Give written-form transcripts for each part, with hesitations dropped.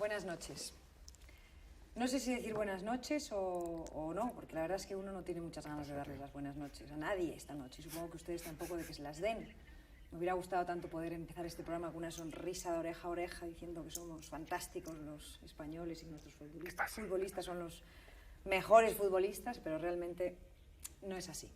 Buenas noches. No sé si decir buenas noches o no, porque la verdad es que uno no tiene muchas ganas de darles las buenas noches a nadie esta noche. Supongo que ustedes tampoco de que se las den. Me hubiera gustado tanto poder empezar este programa con una sonrisa de oreja a oreja diciendo que somos fantásticos los españoles y nuestros futbolistas son los mejores futbolistas, pero realmente no es así.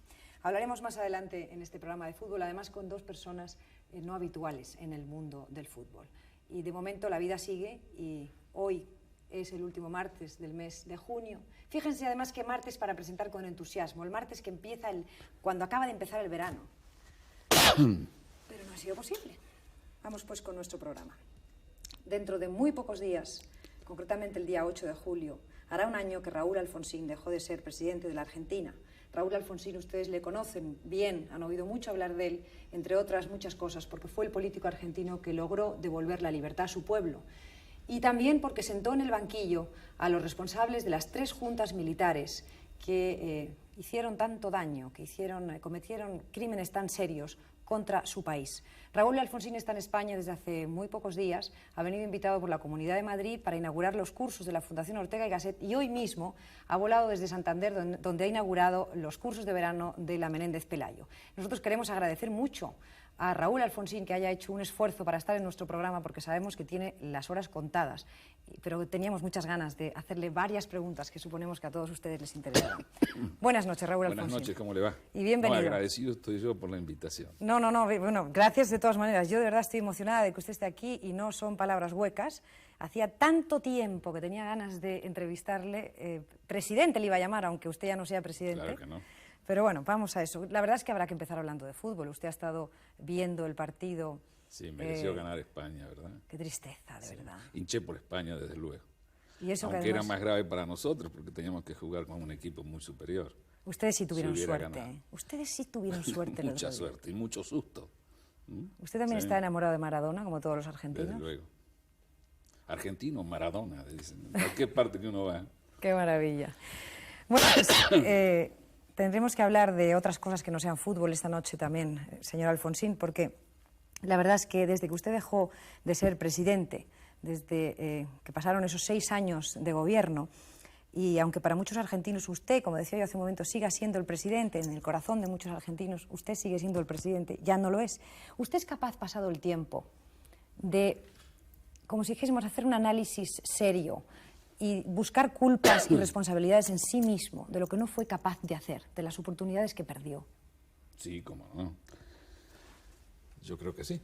Hablaremos más adelante en este programa de fútbol, además con dos personas no habituales en el mundo del fútbol. Y de momento la vida sigue y hoy es el último martes del mes de junio. Fíjense además que martes para presentar con entusiasmo, el martes que empieza cuando acaba de empezar el verano. Pero no ha sido posible. Vamos pues con nuestro programa. Dentro de muy pocos días, concretamente el día 8 de julio, hará un año que Raúl Alfonsín dejó de ser presidente de la Argentina. Raúl Alfonsín, ustedes le conocen bien, han oído mucho hablar de él, entre otras muchas cosas, porque fue el político argentino que logró devolver la libertad a su pueblo. Y también porque sentó en el banquillo a los responsables de las 3 juntas militares que hicieron tanto daño, que cometieron crímenes tan serios contra su país. Raúl Alfonsín está en España desde hace muy pocos días, ha venido invitado por la Comunidad de Madrid para inaugurar los cursos de la Fundación Ortega y Gasset y hoy mismo ha volado desde Santander, donde ha inaugurado los cursos de verano de la Menéndez Pelayo. Nosotros queremos agradecer mucho a Raúl Alfonsín que haya hecho un esfuerzo para estar en nuestro programa porque sabemos que tiene las horas contadas, pero teníamos muchas ganas de hacerle varias preguntas que suponemos que a todos ustedes les interesan. Buenas noches, Raúl Alfonsín. Buenas noches, ¿cómo le va? Y bienvenido. No, agradecido estoy yo por la invitación. No, bueno, gracias de todas maneras. Yo de verdad estoy emocionada de que usted esté aquí y no son palabras huecas. Hacía tanto tiempo que tenía ganas de entrevistarle. Presidente le iba a llamar, aunque usted ya no sea presidente. Claro que no. Pero bueno, vamos a eso. La verdad es que habrá que empezar hablando de fútbol. Usted ha estado viendo el partido. Sí, mereció ganar España, ¿verdad? Qué tristeza, de verdad. Hinché por España, desde luego. Y eso aunque que además, era más grave para nosotros, porque teníamos que jugar con un equipo muy superior. Ustedes sí tuvieron Si hubiera suerte. ganado. Ustedes sí tuvieron suerte. Mucha suerte y mucho susto. ¿Usted también está enamorado de Maradona, como todos los argentinos? Desde luego. Argentino, Maradona, dicen. ¿A qué parte que uno va? Qué maravilla. Bueno, pues, tendremos que hablar de otras cosas que no sean fútbol esta noche también, señor Alfonsín, porque la verdad es que desde que usted dejó de ser presidente, desde que pasaron esos 6 años de gobierno, y aunque para muchos argentinos usted, como decía yo hace un momento, siga siendo el presidente, en el corazón de muchos argentinos usted sigue siendo el presidente, ya no lo es. ¿Usted es capaz, pasado el tiempo, de, como si dijésemos, hacer un análisis serio y buscar culpas y responsabilidades en sí mismo de lo que no fue capaz de hacer, de las oportunidades que perdió? Sí, cómo no. Yo creo que sí.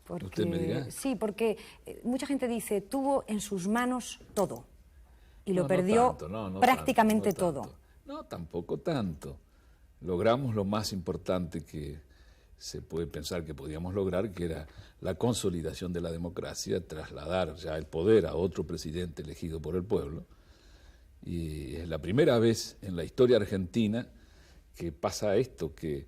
Porque, ¿Usted me dirá? Sí, porque mucha gente dice, tuvo en sus manos todo y lo No, perdió prácticamente tanto. todo. No, tampoco tanto. Logramos lo más importante que se puede pensar que podíamos lograr, que era la consolidación de la democracia, trasladar ya el poder a otro presidente elegido por el pueblo. Y es la primera vez en la historia argentina que pasa esto, que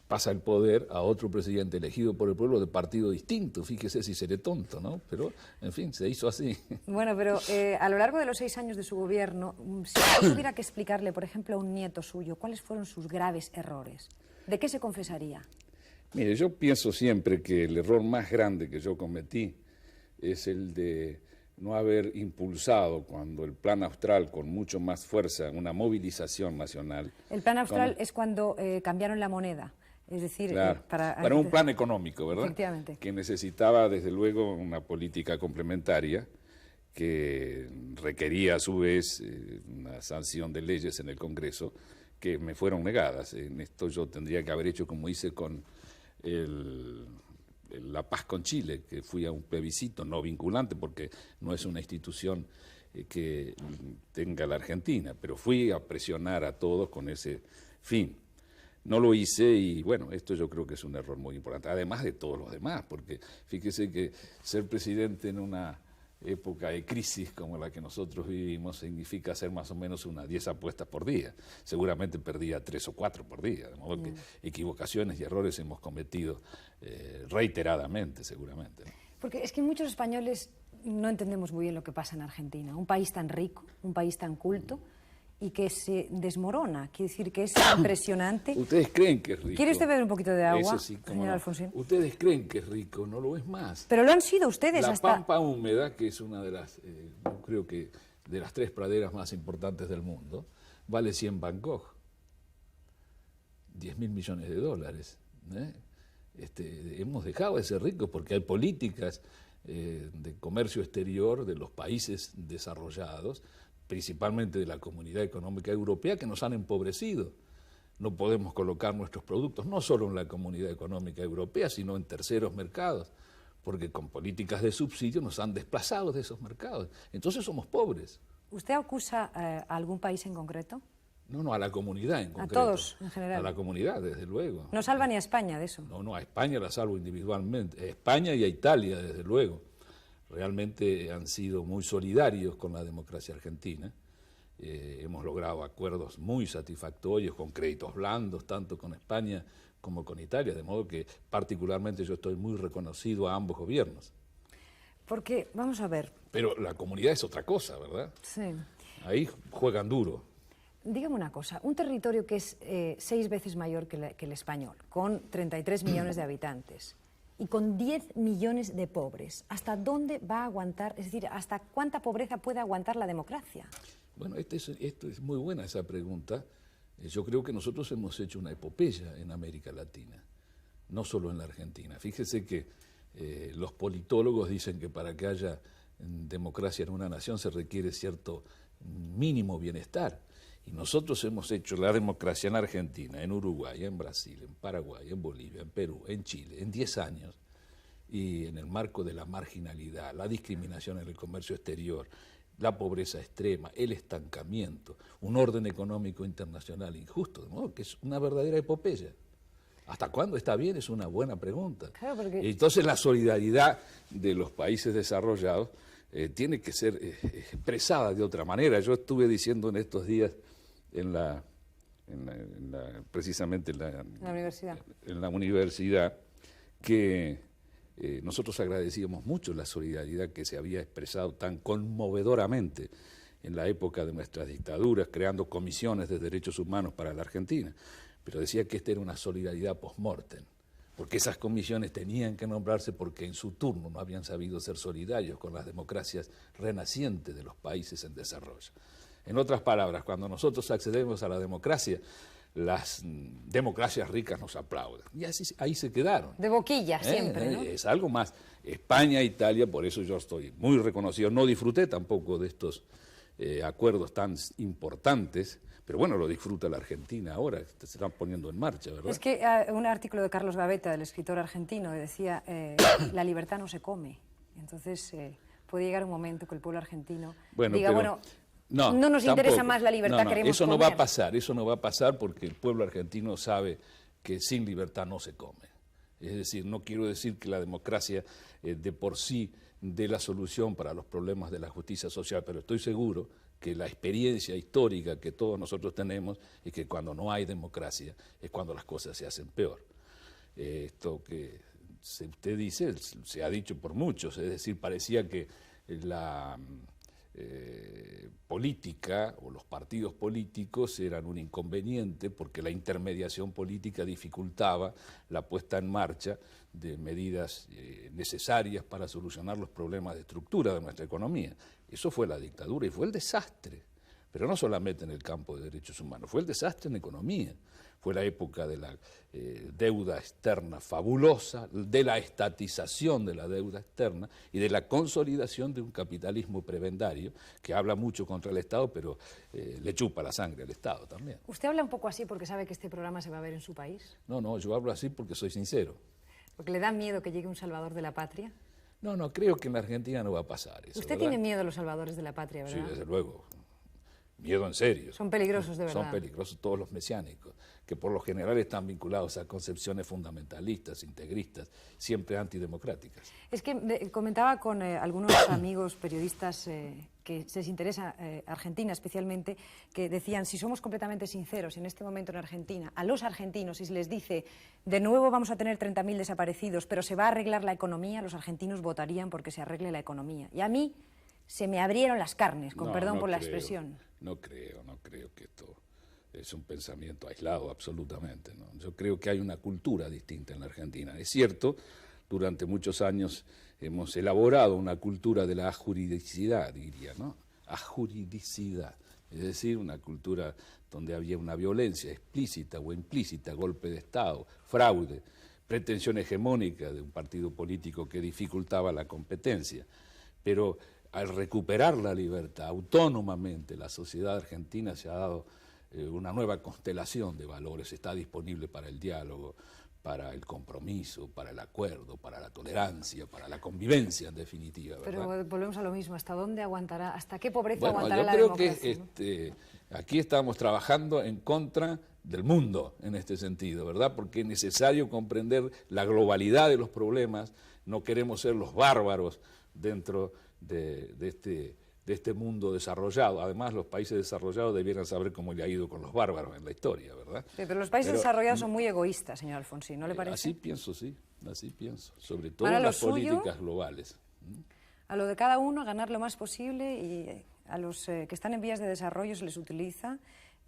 pasa el poder a otro presidente elegido por el pueblo de partido distinto. Fíjese si seré tonto, ¿no? Pero, en fin, se hizo así. Bueno, pero a lo largo de los 6 años de su gobierno, si usted tuviera que explicarle, por ejemplo, a un nieto suyo, ¿cuáles fueron sus graves errores? ¿De qué se confesaría? Mire, yo pienso siempre que el error más grande que yo cometí es el de no haber impulsado cuando el Plan Austral, con mucho más fuerza, una movilización nacional. El Plan Austral es cuando cambiaron la moneda, es decir, claro, para un plan económico, ¿verdad? Efectivamente. Que necesitaba, desde luego, una política complementaria que requería, a su vez, una sanción de leyes en el Congreso que me fueron negadas. En esto yo tendría que haber hecho como hice con la paz con Chile, que fui a un plebiscito no vinculante porque no es una institución que tenga la Argentina, pero fui a presionar a todos con ese fin. No lo hice y bueno, esto yo creo que es un error muy importante, además de todos los demás, porque fíjese que ser presidente en una época de crisis como la que nosotros vivimos significa hacer más o menos unas 10 apuestas por día. Seguramente perdía 3 o 4 por día, de modo que equivocaciones y errores hemos cometido reiteradamente, seguramente, ¿no? Porque es que muchos españoles no entendemos muy bien lo que pasa en Argentina, un país tan rico, un país tan culto, y que se desmorona. Quiere decir que es impresionante. ¿Ustedes creen que es rico? ¿Quiere usted beber un poquito de agua, Eso sí, señor Alfonsín? Ustedes creen que es rico, no lo es más. Pero lo han sido ustedes La hasta... pampa húmeda, que es una de las, yo creo que de las 3 praderas más importantes del mundo, vale 100 Bangkok, 10.000 millones de dólares. Hemos dejado de ser ricos porque hay políticas de comercio exterior de los países desarrollados, principalmente de la Comunidad Económica Europea, que nos han empobrecido. No podemos colocar nuestros productos no solo en la Comunidad Económica Europea, sino en terceros mercados, porque con políticas de subsidio nos han desplazado de esos mercados. Entonces somos pobres. ¿Usted acusa a algún país en concreto? No, a la comunidad en concreto. A todos, en general. A la comunidad, desde luego. No salva ni a España de eso. No, a España la salvo individualmente. A España y a Italia, desde luego. Realmente han sido muy solidarios con la democracia argentina. Hemos logrado acuerdos muy satisfactorios con créditos blandos, tanto con España como con Italia, de modo que particularmente yo estoy muy reconocido a ambos gobiernos. Porque, vamos a ver... Pero la comunidad es otra cosa, ¿verdad? Sí. Ahí juegan duro. Dígame una cosa, un territorio que es 6 veces mayor que el español, con 33 millones de habitantes y con 10 millones de pobres, ¿hasta dónde va a aguantar, es decir, hasta cuánta pobreza puede aguantar la democracia? Bueno, esto es muy buena esa pregunta. Yo creo que nosotros hemos hecho una epopeya en América Latina, no solo en la Argentina. Fíjese que los politólogos dicen que para que haya democracia en una nación se requiere cierto mínimo bienestar. Y nosotros hemos hecho la democracia en Argentina, en Uruguay, en Brasil, en Paraguay, en Bolivia, en Perú, en Chile, en 10 años. Y en el marco de la marginalidad, la discriminación en el comercio exterior, la pobreza extrema, el estancamiento, un orden económico internacional injusto, de modo que es una verdadera epopeya. ¿Hasta cuándo está bien? Es una buena pregunta. Claro, porque... Entonces la solidaridad de los países desarrollados tiene que ser expresada de otra manera. Yo estuve diciendo en estos días precisamente en la universidad que nosotros agradecíamos mucho la solidaridad que se había expresado tan conmovedoramente en la época de nuestras dictaduras, creando comisiones de derechos humanos para la Argentina. Pero decía que esta era una solidaridad post-mortem, porque esas comisiones tenían que nombrarse porque en su turno no habían sabido ser solidarios con las democracias renacientes de los países en desarrollo. En otras palabras, cuando nosotros accedemos a la democracia, las democracias ricas nos aplauden. Y así, ahí se quedaron. De boquilla siempre, ¿no? Es algo más. España, Italia, por eso yo estoy muy reconocido. No disfruté tampoco de estos acuerdos tan importantes, pero bueno, lo disfruta la Argentina ahora, se están poniendo en marcha, ¿verdad? Es que un artículo de Carlos Gavetta, el escritor argentino, decía, la libertad no se come. Entonces puede llegar un momento que el pueblo argentino diga, bueno... No nos interesa más la libertad, queremos eso comer. No va a pasar, eso no va a pasar porque el pueblo argentino sabe que sin libertad no se come. Es decir, no quiero decir que la democracia de por sí dé la solución para los problemas de la justicia social, pero estoy seguro que la experiencia histórica que todos nosotros tenemos es que cuando no hay democracia es cuando las cosas se hacen peor. Esto que usted dice, se ha dicho por muchos, es decir, parecía que la... política o los partidos políticos eran un inconveniente porque la intermediación política dificultaba la puesta en marcha de medidas necesarias para solucionar los problemas de estructura de nuestra economía. Eso fue la dictadura y fue el desastre, pero no solamente en el campo de derechos humanos, fue el desastre en economía. Fue la época de la deuda externa fabulosa, de la estatización de la deuda externa y de la consolidación de un capitalismo prebendario que habla mucho contra el Estado, pero le chupa la sangre al Estado también. ¿Usted habla un poco así porque sabe que este programa se va a ver en su país? No, yo hablo así porque soy sincero. ¿Porque le da miedo que llegue un salvador de la patria? No, creo que en la Argentina no va a pasar eso. ¿Usted tiene miedo a los salvadores de la patria, verdad? Sí, desde luego. Miedo en serio. Son peligrosos, de verdad. Son peligrosos todos los mesiánicos, que por lo general están vinculados a concepciones fundamentalistas, integristas, siempre antidemocráticas. Es que comentaba con algunos amigos periodistas que les interesa Argentina especialmente, que decían, si somos completamente sinceros en este momento en Argentina, a los argentinos, si se les dice, de nuevo vamos a tener 30.000 desaparecidos, pero se va a arreglar la economía, los argentinos votarían porque se arregle la economía. Y a mí se me abrieron las carnes, con No, perdón no por la creo, expresión. No creo que esto es un pensamiento aislado, absolutamente, ¿no? Yo creo que hay una cultura distinta en la Argentina. Es cierto, durante muchos años hemos elaborado una cultura de la ajuridicidad, diría, ¿no? Ajuridicidad, es decir, una cultura donde había una violencia explícita o implícita, golpe de Estado, fraude, pretensión hegemónica de un partido político que dificultaba la competencia. Pero al recuperar la libertad autónomamente, la sociedad argentina se ha dado una nueva constelación de valores, está disponible para el diálogo, para el compromiso, para el acuerdo, para la tolerancia, para la convivencia, en definitiva, ¿verdad? Pero volvemos a lo mismo, ¿hasta dónde aguantará, hasta qué pobreza Bueno, aguantará la yo creo democracia? que aquí estamos trabajando en contra del mundo en este sentido, ¿verdad? Porque es necesario comprender la globalidad de los problemas, no queremos ser los bárbaros dentro de este mundo desarrollado. Además, los países desarrollados debieran saber cómo le ha ido con los bárbaros en la historia, ¿verdad? Sí, pero los países desarrollados son muy egoístas, señor Alfonsín, ¿no le parece? Así pienso, sí, así pienso, sobre todo Para en lo las suyo, políticas globales. A lo de cada uno, ganar lo más posible, y a los que están en vías de desarrollo se les utiliza,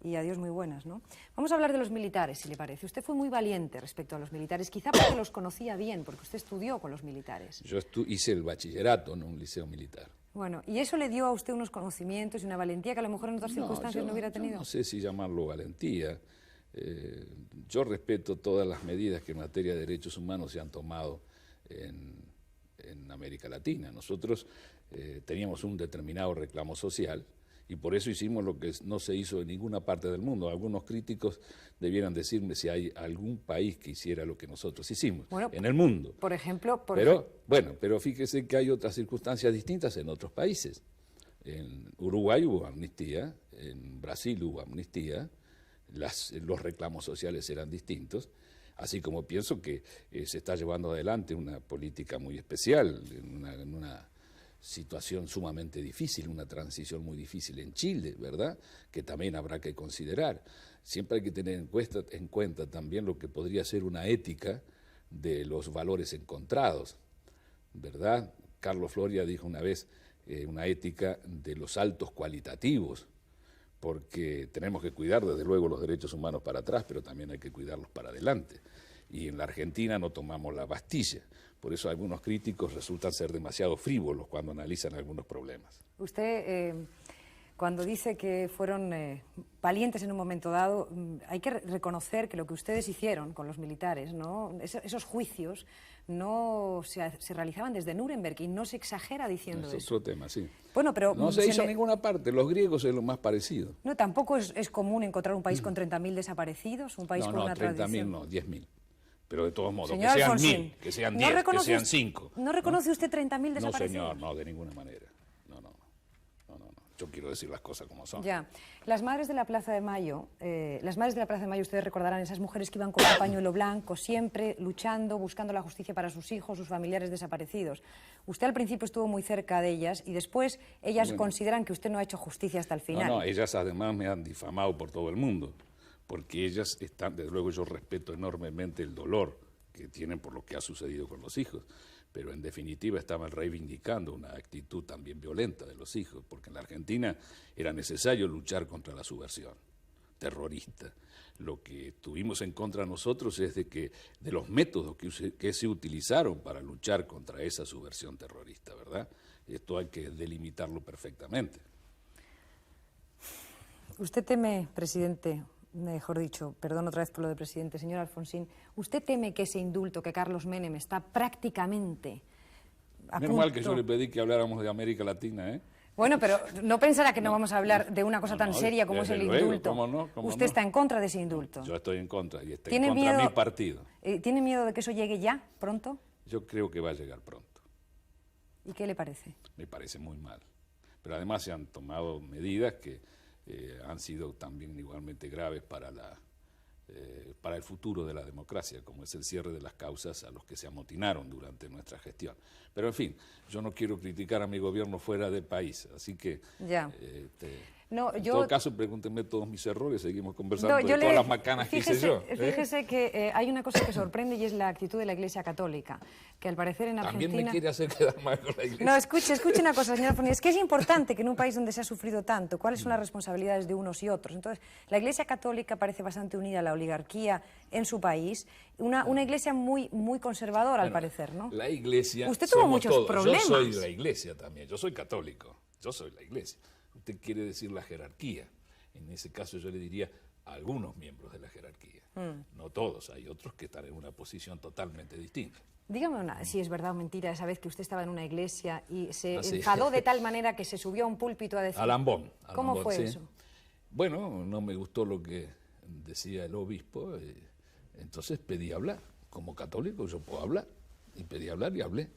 y adiós muy buenas, ¿no? Vamos a hablar de los militares, si le parece. Usted fue muy valiente respecto a los militares, quizá porque los conocía bien, porque usted estudió con los militares. Yo hice el bachillerato en un liceo militar. Bueno, ¿y eso le dio a usted unos conocimientos y una valentía que a lo mejor en otras circunstancias no hubiera tenido? No sé si llamarlo valentía. Yo respeto todas las medidas que en materia de derechos humanos se han tomado en América Latina. Nosotros teníamos un determinado reclamo social y por eso hicimos lo que no se hizo en ninguna parte del mundo. Algunos críticos debieran decirme si hay algún país que hiciera lo que nosotros hicimos en el mundo. Por ejemplo... Pero fíjese que hay otras circunstancias distintas en otros países. En Uruguay hubo amnistía, en Brasil hubo amnistía, los reclamos sociales eran distintos, así como pienso que se está llevando adelante una política muy especial, en una situación sumamente difícil, una transición muy difícil en Chile, ¿verdad?, que también habrá que considerar. Siempre hay que tener en cuenta también lo que podría ser una ética de los valores encontrados, ¿verdad? Carlos Floria dijo una vez una ética de los saltos cualitativos, porque tenemos que cuidar desde luego los derechos humanos para atrás, pero también hay que cuidarlos para adelante. Y en la Argentina no tomamos la Bastilla, por eso algunos críticos resultan ser demasiado frívolos cuando analizan algunos problemas. Usted, cuando dice que fueron valientes en un momento dado, hay que reconocer que lo que ustedes hicieron con los militares, ¿no? Esos juicios no se realizaban desde Nuremberg y no se exagera diciendo eso. Es otro tema, sí. Bueno, pero no se hizo en ninguna parte, los griegos es lo más parecido. No, tampoco es común encontrar un país con 30.000 desaparecidos, un país con una tradición. No, 30.000 no, 10.000. Pero de todos modos, Señor que sean Alfonsín, 1.000, que sean 10, que sean 5. ¿No reconoce usted 30.000 desaparecidos? No, señor, no, de ninguna manera. No. Yo quiero decir las cosas como son. Ya. Las madres de la Plaza de Mayo, ustedes recordarán esas mujeres que iban con un pañuelo blanco, siempre luchando, buscando la justicia para sus hijos, sus familiares desaparecidos. Usted al principio estuvo muy cerca de ellas y después ellas consideran que usted no ha hecho justicia hasta el final. No, ellas además me han difamado por todo el mundo, porque ellas están, desde luego yo respeto enormemente el dolor que tienen por lo que ha sucedido con los hijos, pero en definitiva estaban reivindicando una actitud también violenta de los hijos, porque en la Argentina era necesario luchar contra la subversión terrorista. Lo que tuvimos en contra nosotros es de los métodos que se utilizaron para luchar contra esa subversión terrorista, ¿verdad? Esto hay que delimitarlo perfectamente. Usted teme, presidente, mejor dicho, perdón otra vez por lo de presidente, señor Alfonsín, ¿usted teme que ese indulto que Carlos Menem está prácticamente a Menos mal que yo le pedí que habláramos de América Latina, ¿eh? Bueno, pero no pensará que no vamos a hablar de una cosa tan seria como es el indulto. ¿Usted está en contra de ese indulto? Yo estoy en contra y está en contra de mi partido. ¿Tiene miedo de que eso llegue ya, pronto? Yo creo que va a llegar pronto. ¿Y qué le parece? Me parece muy mal. Pero además se han tomado medidas que han sido también igualmente graves para el futuro de la democracia, como es el cierre de las causas a los que se amotinaron durante nuestra gestión. Pero en fin, yo no quiero criticar a mi gobierno fuera del país, así que... Ya. No, en todo caso, pregúntenme todos mis errores, seguimos conversando de todas las macanas que hice yo. Fíjese que hay una cosa que sorprende y es la actitud de la Iglesia Católica, que al parecer en Argentina... También me quiere hacer quedar mal con la Iglesia. No, escuche una cosa, señora Forni, es que es importante que en un país donde se ha sufrido tanto, cuáles son las responsabilidades de unos y otros. Entonces, la Iglesia Católica parece bastante unida a la oligarquía en su país, una Iglesia muy conservadora, al parecer, ¿no? La Iglesia... Usted tuvo muchos problemas. Yo soy la Iglesia también, yo soy católico, yo soy la Iglesia. Usted quiere decir la jerarquía. En ese caso yo le diría a algunos miembros de la jerarquía. No todos, hay otros que están en una posición totalmente distinta. Dígame si es verdad o mentira esa vez que usted estaba en una iglesia y se enfadó de tal manera que se subió a un púlpito a decir... Alambón. ¿Cómo fue eso? Bueno, no me gustó lo que decía el obispo, entonces pedí hablar. Como católico yo puedo hablar, y pedí hablar y hablé.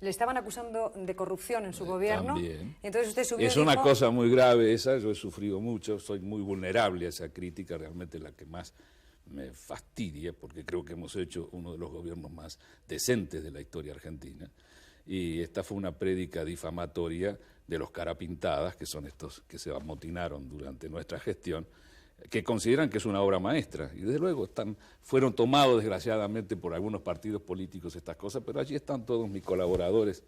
Le estaban acusando de corrupción en su gobierno. También. Entonces usted subió es y una dijo... cosa muy grave esa, yo he sufrido mucho, soy muy vulnerable a esa crítica, realmente la que más me fastidia, porque creo que hemos hecho uno de los gobiernos más decentes de la historia argentina, y esta fue una prédica difamatoria de los carapintadas, que son estos que se amotinaron durante nuestra gestión, que consideran que es una obra maestra, y desde luego fueron tomados desgraciadamente por algunos partidos políticos estas cosas, pero allí están todos mis colaboradores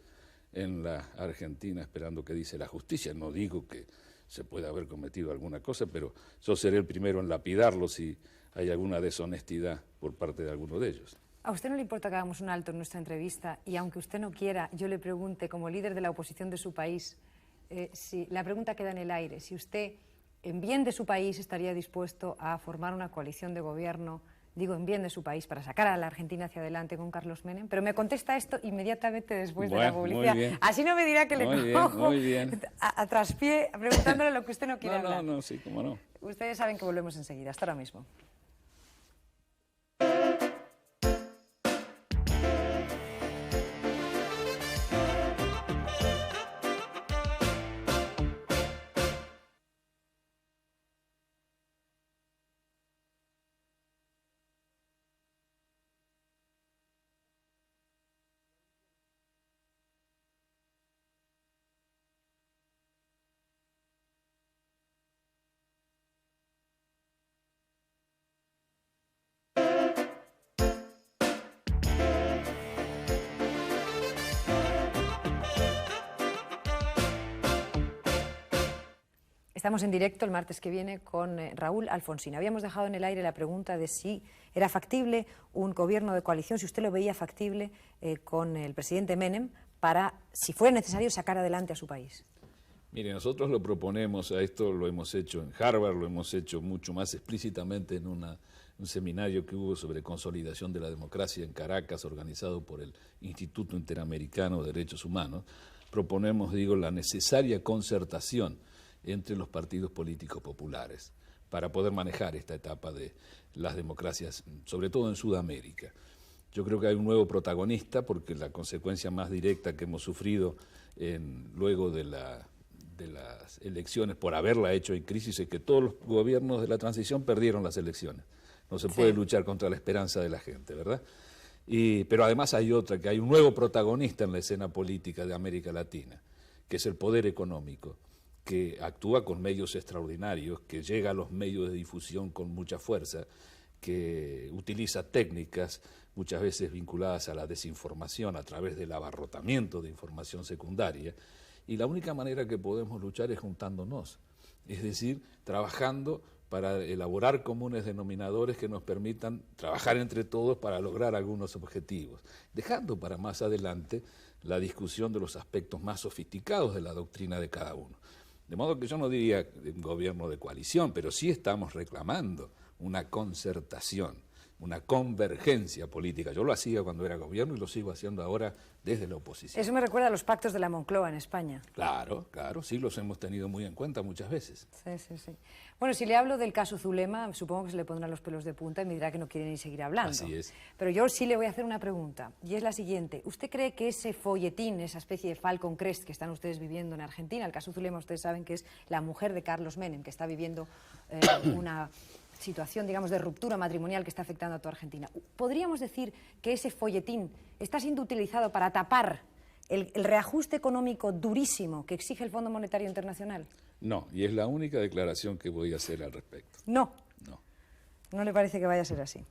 en la Argentina esperando que dice la justicia. No digo que se pueda haber cometido alguna cosa, pero yo seré el primero en lapidarlo si hay alguna deshonestidad por parte de alguno de ellos. ¿A usted no le importa que hagamos un alto en nuestra entrevista y aunque usted no quiera, yo le pregunte como líder de la oposición de su país, si la pregunta queda en el aire, si usted en bien de su país estaría dispuesto a formar una coalición de gobierno, digo en bien de su país, para sacar a la Argentina hacia adelante con Carlos Menem? Pero me contesta esto inmediatamente después de la publicidad. Así no me dirá que le cojo a traspié preguntándole lo que usted no quiere hablar. No, sí, cómo no. Ustedes saben que volvemos enseguida. Hasta ahora mismo. Estamos en directo el martes que viene con Raúl Alfonsín. Habíamos dejado en el aire la pregunta de si era factible un gobierno de coalición, si usted lo veía factible con el presidente Menem para, si fuera necesario, sacar adelante a su país. Mire, nosotros lo proponemos, a esto lo hemos hecho en Harvard, lo hemos hecho mucho más explícitamente en un seminario que hubo sobre consolidación de la democracia en Caracas, organizado por el Instituto Interamericano de Derechos Humanos. Proponemos, la necesaria concertación entre los partidos políticos populares para poder manejar esta etapa de las democracias, sobre todo en Sudamérica. Yo creo que hay un nuevo protagonista porque la consecuencia más directa que hemos sufrido luego de las elecciones por haberla hecho en crisis es que todos los gobiernos de la transición perdieron las elecciones. No se puede luchar contra la esperanza de la gente, ¿verdad? Pero además hay otra, que hay un nuevo protagonista en la escena política de América Latina, que es el poder económico, que actúa con medios extraordinarios, que llega a los medios de difusión con mucha fuerza, que utiliza técnicas muchas veces vinculadas a la desinformación a través del abarrotamiento de información secundaria, y la única manera que podemos luchar es juntándonos, es decir, trabajando para elaborar comunes denominadores que nos permitan trabajar entre todos para lograr algunos objetivos, dejando para más adelante la discusión de los aspectos más sofisticados de la doctrina de cada uno. De modo que yo no diría un gobierno de coalición, pero sí estamos reclamando una concertación, una convergencia política. Yo lo hacía cuando era gobierno y lo sigo haciendo ahora desde la oposición. Eso me recuerda a los pactos de la Moncloa en España. Claro, sí los hemos tenido muy en cuenta muchas veces. Sí. Bueno, si le hablo del caso Zulema, supongo que se le pondrán los pelos de punta y me dirá que no quiere ni seguir hablando. Así es. Pero yo sí le voy a hacer una pregunta, y es la siguiente. ¿Usted cree que ese folletín, esa especie de Falcon Crest que están ustedes viviendo en Argentina, el caso Zulema, ustedes saben que es la mujer de Carlos Menem, que está viviendo una situación, digamos, de ruptura matrimonial que está afectando a toda Argentina? ¿Podríamos decir que ese folletín está siendo utilizado para tapar el reajuste económico durísimo que exige el Fondo Monetario Internacional? No, y es la única declaración que voy a hacer al respecto. No. No. No le parece que vaya a ser así.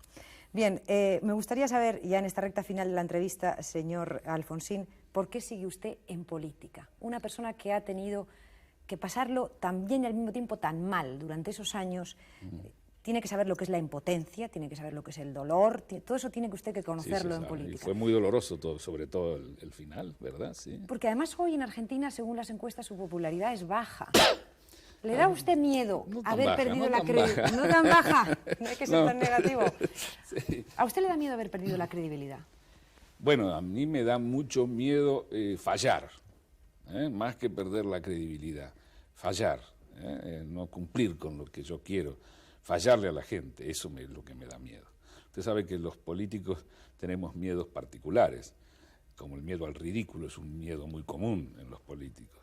Bien, me gustaría saber, ya en esta recta final de la entrevista, señor Alfonsín, ¿por qué sigue usted en política? Una persona que ha tenido que pasarlo tan bien y al mismo tiempo tan mal durante esos años, tiene que saber lo que es la impotencia, tiene que saber lo que es el dolor, todo eso tiene que usted que conocerlo en política. Y fue muy doloroso, sobre todo el final, ¿verdad? Sí. Porque además hoy en Argentina, según las encuestas, su popularidad es baja. ¿Le da a usted miedo haber perdido la credibilidad? No tan baja, no hay que ser tan negativo. Sí. ¿A usted le da miedo haber perdido la credibilidad? Bueno, a mí me da mucho miedo fallar, más que perder la credibilidad. Fallar, no cumplir con lo que yo quiero, fallarle a la gente, eso es lo que me da miedo. Usted sabe que los políticos tenemos miedos particulares, como el miedo al ridículo es un miedo muy común en los políticos.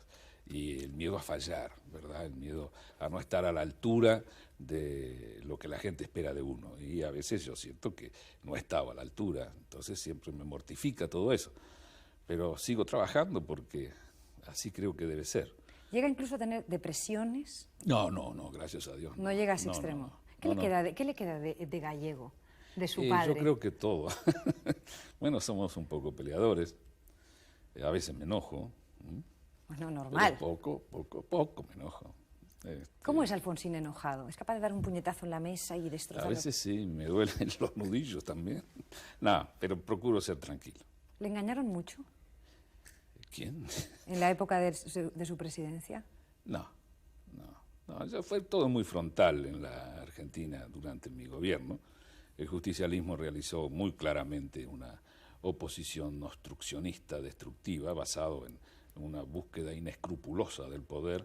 Y el miedo a fallar, ¿verdad? El miedo a no estar a la altura de lo que la gente espera de uno. Y a veces yo siento que no he estado a la altura, entonces siempre me mortifica todo eso. Pero sigo trabajando porque así creo que debe ser. ¿Llega incluso a tener depresiones? No, gracias a Dios. No llega a ese extremo. No. ¿Qué le queda de gallego, de su padre? Yo creo que todo. Bueno, somos un poco peleadores, a veces me enojo. Bueno, normal. Pero poco me enojo. ¿Cómo es Alfonsín enojado? ¿Es capaz de dar un puñetazo en la mesa y destrozarlo? A veces sí, me duelen los nudillos también. No, pero procuro ser tranquilo. ¿Le engañaron mucho? ¿Quién? ¿En la época de su presidencia? No, ya fue todo muy frontal en la Argentina durante mi gobierno. El justicialismo realizó muy claramente una oposición obstruccionista, destructiva, basado en una búsqueda inescrupulosa del poder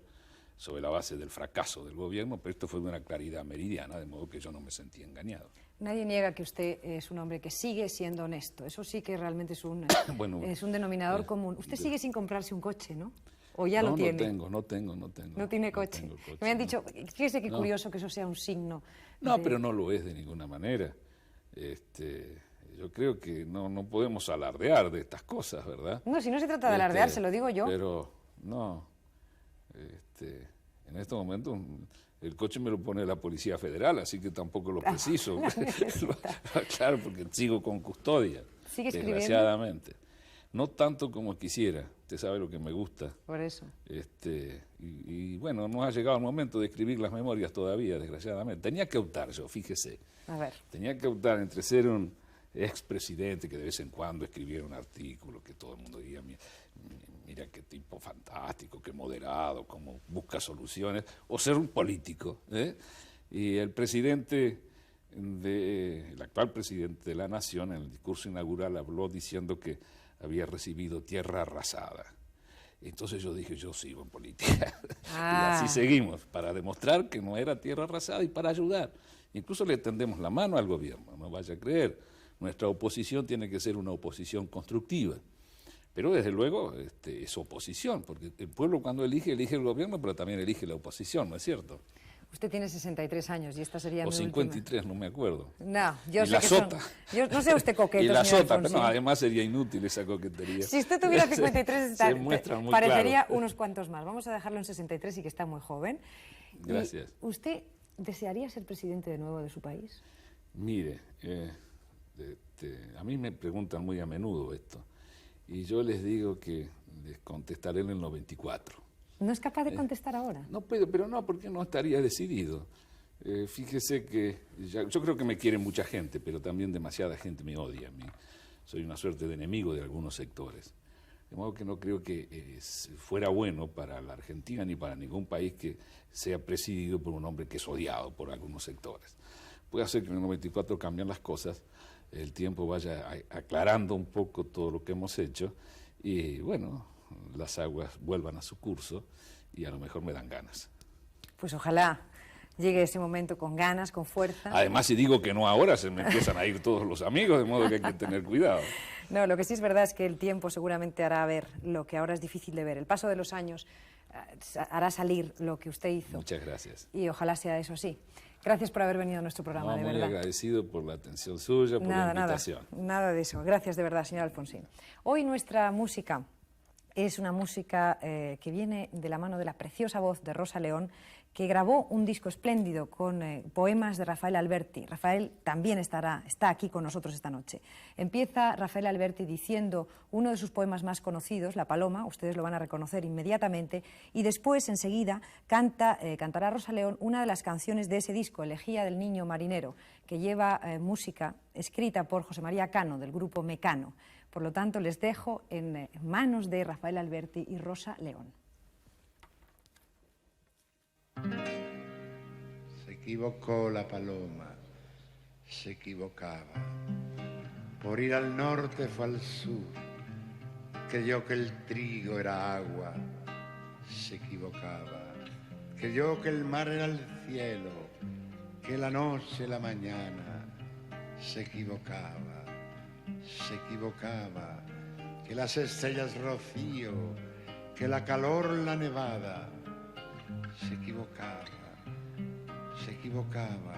sobre la base del fracaso del gobierno, pero esto fue de una claridad meridiana, de modo que yo no me sentí engañado. Nadie niega que usted es un hombre que sigue siendo honesto, eso sí que realmente es un, bueno, es un denominador común. Usted sigue sin comprarse un coche, ¿no? ¿O ya lo tiene? No tengo. ¿No tiene coche? Me han dicho, fíjese qué curioso que eso sea un signo. No, pero no lo es de ninguna manera. Yo creo que no podemos alardear de estas cosas, ¿verdad? No, si no se trata de alardear, se lo digo yo. Pero no, en estos momentos el coche me lo pone la Policía Federal, así que tampoco lo preciso. Claro, porque sigo con custodia, ¿sigue escribiendo? Desgraciadamente. No tanto como quisiera, usted sabe lo que me gusta. Por eso. Y bueno, no ha llegado el momento de escribir las memorias todavía, desgraciadamente. Tenía que optar yo, fíjese. A ver. Tenía que optar entre ser un expresidente que de vez en cuando escribiera un artículo que todo el mundo diría, mira qué tipo fantástico, qué moderado, cómo busca soluciones, o ser un político. Y el actual presidente de la Nación, en el discurso inaugural, habló diciendo que había recibido tierra arrasada. Entonces yo dije, yo sigo en política. Y así seguimos, para demostrar que no era tierra arrasada y para ayudar. Incluso le tendemos la mano al gobierno, no vaya a creer. Nuestra oposición tiene que ser una oposición constructiva. Pero desde luego es oposición, porque el pueblo cuando elige el gobierno, pero también elige la oposición, ¿no es cierto? Usted tiene 63 años y esta sería o mi 53, última. no me acuerdo. No, yo y sé la que sota. Yo no sé usted coqueto, y la señor sota, Alfonsín. pero no, además sería inútil esa coquetería. Si usted tuviera 53, se muestran muy parecería claro. unos cuantos más. Vamos a dejarlo en 63 y que está muy joven. Gracias. ¿Y usted desearía ser presidente de nuevo de su país? Mire, a mí me preguntan muy a menudo esto. Y yo les digo que les contestaré en el 94. ¿No es capaz de contestar ahora? No puedo, pero no, porque no estaría decidido. Fíjese que yo creo que me quiere mucha gente, pero también demasiada gente me odia a mí. Soy una suerte de enemigo de algunos sectores. De modo que no creo que fuera bueno para la Argentina ni para ningún país que sea presidido por un hombre que es odiado por algunos sectores. Puede hacer que en el 94 cambien las cosas, el tiempo vaya aclarando un poco todo lo que hemos hecho y, bueno, las aguas vuelvan a su curso y a lo mejor me dan ganas. Pues ojalá llegue ese momento con ganas, con fuerza. Además, si digo que no ahora, se me empiezan a ir todos los amigos, de modo que hay que tener cuidado. No, lo que sí es verdad es que el tiempo seguramente hará ver lo que ahora es difícil de ver. El paso de los años hará salir lo que usted hizo. Muchas gracias. Y ojalá sea eso así. Gracias por haber venido a nuestro programa, de verdad. Muy agradecido por la atención suya, por la invitación. Nada de eso. Gracias de verdad, señor Alfonsín. Hoy nuestra música es una música que viene de la mano de la preciosa voz de Rosa León, que grabó un disco espléndido con poemas de Rafael Alberti. Rafael también está aquí con nosotros esta noche. Empieza Rafael Alberti diciendo uno de sus poemas más conocidos, La Paloma, ustedes lo van a reconocer inmediatamente, y después, enseguida, cantará Rosa León una de las canciones de ese disco, Elegía del Niño Marinero, que lleva música escrita por José María Cano, del grupo Mecano. Por lo tanto, les dejo en manos de Rafael Alberti y Rosa León. Se equivocó la paloma, se equivocaba. Por ir al norte fue al sur. Creyó que el trigo era agua, se equivocaba. Creyó que el mar era el cielo, que la noche la mañana, se equivocaba, se equivocaba. Que las estrellas rocío, que la calor la nevada, se equivocaba, se equivocaba,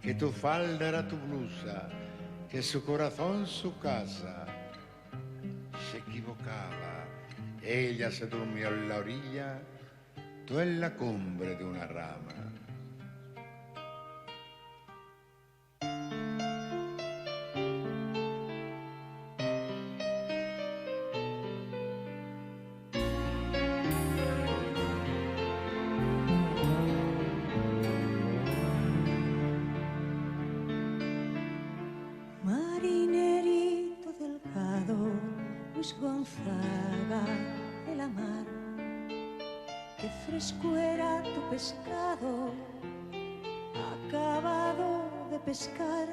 que tu falda era tu blusa, que su corazón su casa, se equivocaba. Ella se durmió en la orilla, tú en la cumbre de una rama. Gonzaga de la mar, qué fresco era tu pescado, acabado de pescar.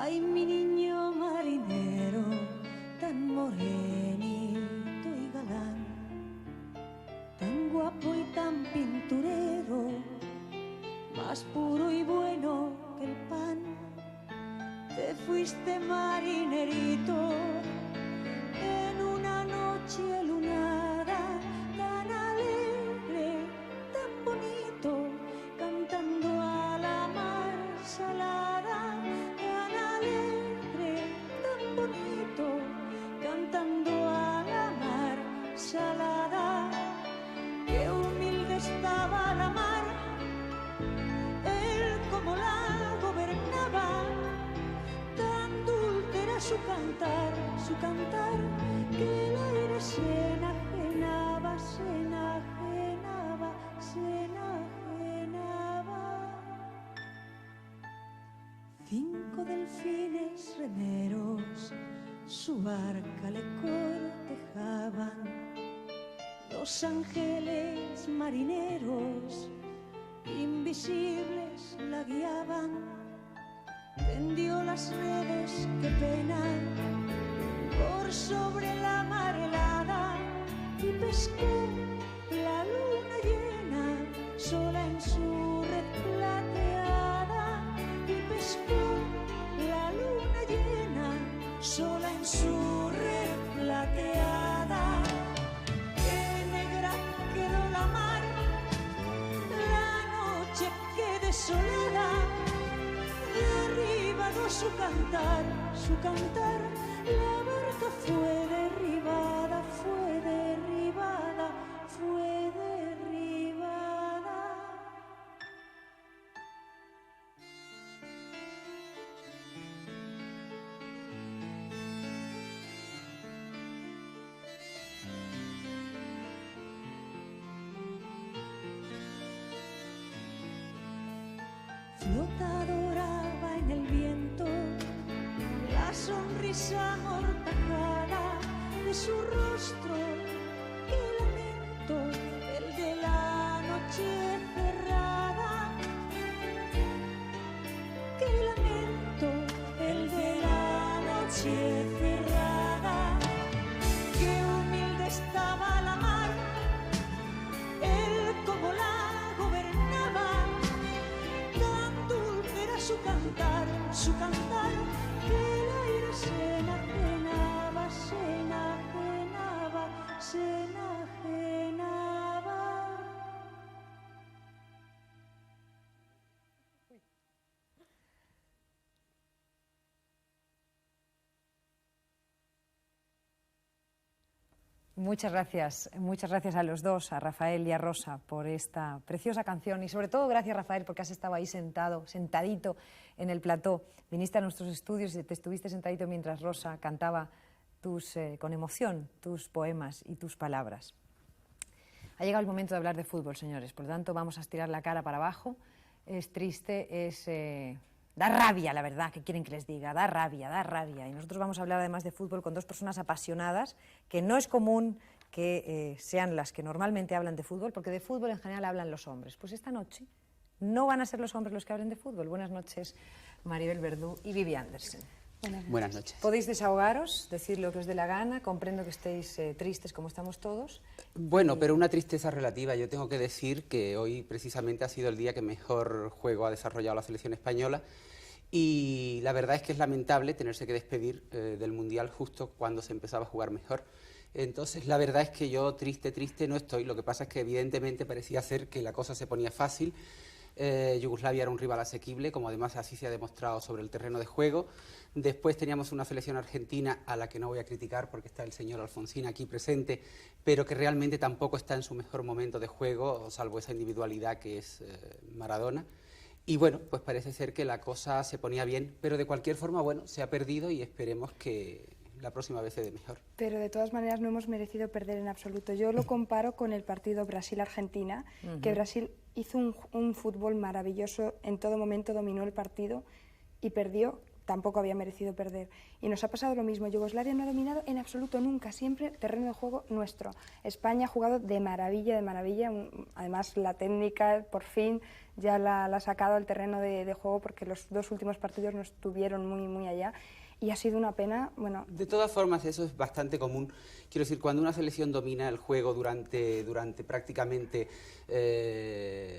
Ay, mi niño marinero, tan morenito y galán, tan guapo y tan pinturero, más puro y bueno que el pan. Te fuiste marinerito en una noche lunada, tan alegre, tan bonito, cantando a la mar salada, tan alegre, tan bonito, cantando a la mar salada. Qué humilde estaba la mar, él como la gobernaba, tan dulce era su cantar, que el aire se enajenaba, se enajenaba, se enajenaba. 5 delfines remeros su barca le cortejaban, 2 ángeles marineros invisibles la guiaban. Tendió las redes que penan por sobre la mar helada y pescó la luna llena sola en su red plateada, y pescó la luna llena sola en su red plateada. Qué negra quedó la mar, la noche qué desolada, derribado su cantar, la barca fue derribada, fue derribada, fue derribada. Flotadora en el viento, la sonrisa amortajada de su rostro, qué lamento, el de la noche cerrada, qué lamento, el de la noche cerrada. Qué humilde estaba la mar, él como la gobernaba, su cantar, que el aire se enajenaba, se enajenaba, se enajenaba. Muchas gracias a los dos, a Rafael y a Rosa, por esta preciosa canción y sobre todo gracias, Rafael, porque has estado ahí sentadito en el plató. Viniste a nuestros estudios y te estuviste sentadito mientras Rosa cantaba con emoción tus poemas y tus palabras. Ha llegado el momento de hablar de fútbol, señores, por lo tanto vamos a estirar la cara para abajo. Es triste, da rabia, la verdad, ¿qué quieren que les diga? Da rabia. Y nosotros vamos a hablar además de fútbol con dos personas apasionadas, que no es común que sean las que normalmente hablan de fútbol, porque de fútbol en general hablan los hombres. Pues esta noche no van a ser los hombres los que hablen de fútbol. Buenas noches, Maribel Verdú y Vivi Andersen. Buenas noches. Podéis desahogaros, decir lo que os dé la gana, comprendo que estéis tristes como estamos todos. Bueno, pero una tristeza relativa. Yo tengo que decir que hoy precisamente ha sido el día que mejor juego ha desarrollado la selección española y la verdad es que es lamentable tenerse que despedir del Mundial justo cuando se empezaba a jugar mejor. Entonces, la verdad es que yo triste no estoy. Lo que pasa es que evidentemente parecía ser que la cosa se ponía fácil. Yugoslavia era un rival asequible, como además así se ha demostrado sobre el terreno de juego. Después teníamos una selección argentina a la que no voy a criticar porque está el señor Alfonsín aquí presente, pero que realmente tampoco está en su mejor momento de juego, salvo esa individualidad que es Maradona. Y bueno, pues parece ser que la cosa se ponía bien, pero de cualquier forma, bueno, se ha perdido y esperemos que la próxima vez se dé mejor. Pero de todas maneras no hemos merecido perder en absoluto. Yo lo comparo con el partido Brasil-Argentina, que Brasil hizo un fútbol maravilloso, en todo momento dominó el partido y perdió, tampoco había merecido perder. Y nos ha pasado lo mismo, Yugoslavia no ha dominado en absoluto nunca, siempre terreno de juego nuestro. España ha jugado de maravilla, además la técnica por fin ya la ha sacado al terreno de juego porque los dos últimos partidos no estuvieron muy allá. Y ha sido una pena, bueno... De todas formas, eso es bastante común. Quiero decir, cuando una selección domina el juego durante prácticamente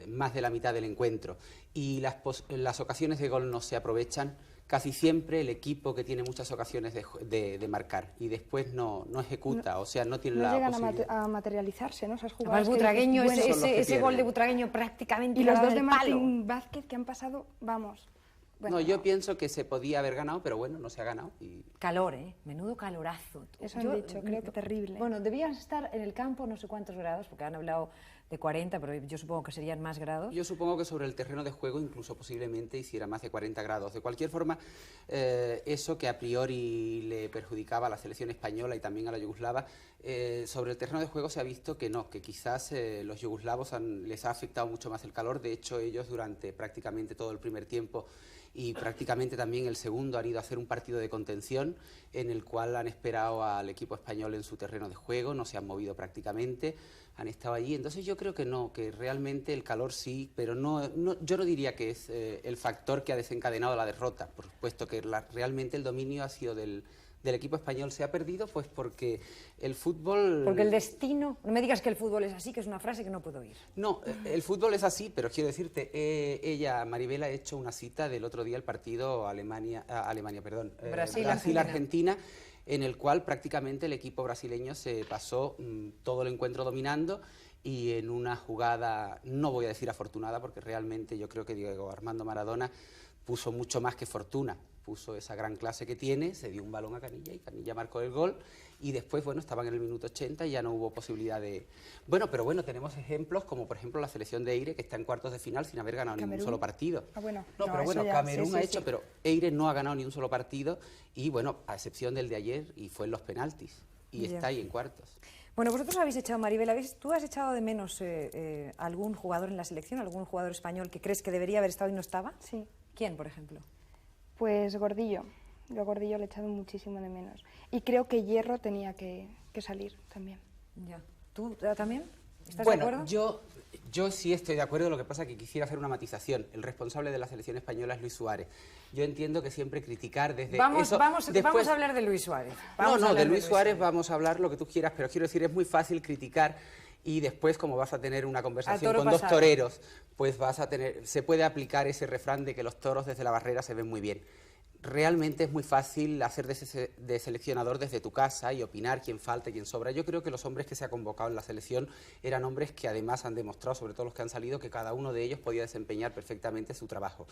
más de la mitad del encuentro y las ocasiones de gol no se aprovechan, casi siempre el equipo que tiene muchas ocasiones de marcar y después no ejecuta, o sea, no tiene la posibilidad. No llegan a materializarse, ¿no? Esas El jugadas Butragueño, que dices, bueno, ese gol de Butragueño prácticamente... Y los dos del de palo. Martín Vázquez que han pasado, vamos... Bueno, no, yo pienso que se podía haber ganado, pero bueno, no se ha ganado. Y... Calor, menudo calorazo. Eso han dicho, creo que terrible. Bueno, debías estar en el campo no sé cuántos grados, porque han hablado de 40, pero yo supongo que serían más grados. Yo supongo que sobre el terreno de juego incluso posiblemente hiciera más de 40 grados. De cualquier forma, eso que a priori le perjudicaba a la selección española y también a la yugoslava, sobre el terreno de juego se ha visto que no, que quizás los yugoslavos les ha afectado mucho más el calor. De hecho, ellos durante prácticamente todo el primer tiempo y prácticamente también el segundo han ido a hacer un partido de contención en el cual han esperado al equipo español en su terreno de juego, no se han movido prácticamente, han estado allí. Entonces yo creo que no, que realmente el calor sí, pero yo no diría que es el factor que ha desencadenado la derrota, por supuesto que realmente el dominio ha sido del equipo español. Se ha perdido pues porque el fútbol... Porque el destino... No me digas que el fútbol es así, que es una frase que no puedo oír. No, el fútbol es así, pero quiero decirte, Maribel, ha hecho una cita del otro día el partido Brasil-Argentina, en el cual prácticamente el equipo brasileño se pasó todo el encuentro dominando y en una jugada, no voy a decir afortunada, porque realmente yo creo que Diego Armando Maradona puso mucho más que fortuna, puso esa gran clase que tiene, se dio un balón a Canilla y Canilla marcó el gol y después, bueno, estaban en el minuto 80 y ya no hubo posibilidad de... Bueno, pero bueno, tenemos ejemplos como por ejemplo la selección de Eire, que está en cuartos de final sin haber ganado ningún solo partido. Camerún ha hecho, pero Eire no ha ganado ni un solo partido y bueno, a excepción del de ayer y fue en los penaltis y está ahí en cuartos. Bueno, vosotros habéis echado, Maribel, ¿tú has echado de menos algún jugador en la selección, algún jugador español que crees que debería haber estado y no estaba? Sí. ¿Quién, por ejemplo? Pues Gordillo. Yo a Gordillo le he echado muchísimo de menos. Y creo que Hierro tenía que salir también. Ya. ¿Tú también? ¿Estás de acuerdo? Yo sí estoy de acuerdo, lo que pasa es que quisiera hacer una matización. El responsable de la selección española es Luis Suárez. Yo entiendo que siempre criticar desde vamos a hablar de Luis Suárez. De Luis Suárez vamos a hablar lo que tú quieras, pero quiero decir, es muy fácil criticar y después, como vas a tener una conversación con dos toreros, pues se puede aplicar ese refrán de que los toros desde la barrera se ven muy bien. realmente es muy fácil hacer de seleccionador desde tu casa y opinar quién falta y quién sobra. Yo creo que los hombres que se han convocado en la selección eran hombres que además han demostrado, sobre todo los que han salido, que cada uno de ellos podía desempeñar perfectamente su trabajo.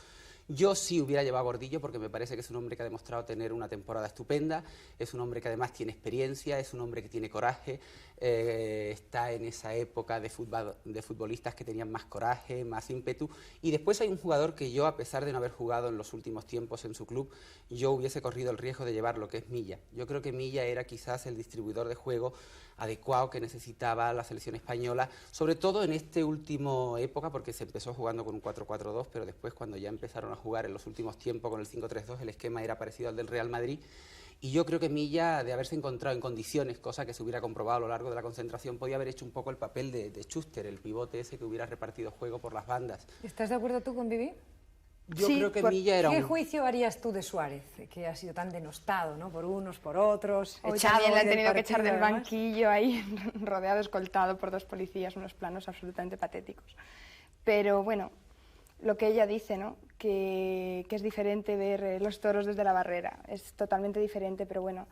Yo sí hubiera llevado a Gordillo porque me parece que es un hombre que ha demostrado tener una temporada estupenda, es un hombre que además tiene experiencia, es un hombre que tiene coraje, está en esa época de futbolistas que tenían más coraje, más ímpetu, y después hay un jugador que yo, a pesar de no haber jugado en los últimos tiempos en su club, yo hubiese corrido el riesgo de llevarlo, que es Milla. Yo creo que Milla era quizás el distribuidor de juego adecuado que necesitaba la selección española, sobre todo en esta última época, porque se empezó jugando con un 4-4-2, pero después cuando ya empezaron a jugar en los últimos tiempos con el 5-3-2, el esquema era parecido al del Real Madrid, y yo creo que Milla, de haberse encontrado en condiciones, cosa que se hubiera comprobado a lo largo de la concentración, podía haber hecho un poco el papel de Schuster, el pivote ese que hubiera repartido juego por las bandas. ¿Estás de acuerdo tú con Vivi? Yo creo que Milla era ¿Qué juicio harías tú de Suárez, que ha sido tan denostado, ¿no? Por unos, por otros, echado también le han del tenido que echar partido, del además? banquillo ahí, rodeado, escoltado por 2 policías, unos planos absolutamente patéticos. Pero bueno, lo que ella dice, ¿no? Que es diferente ver los toros desde la barrera, es totalmente diferente, pero bueno,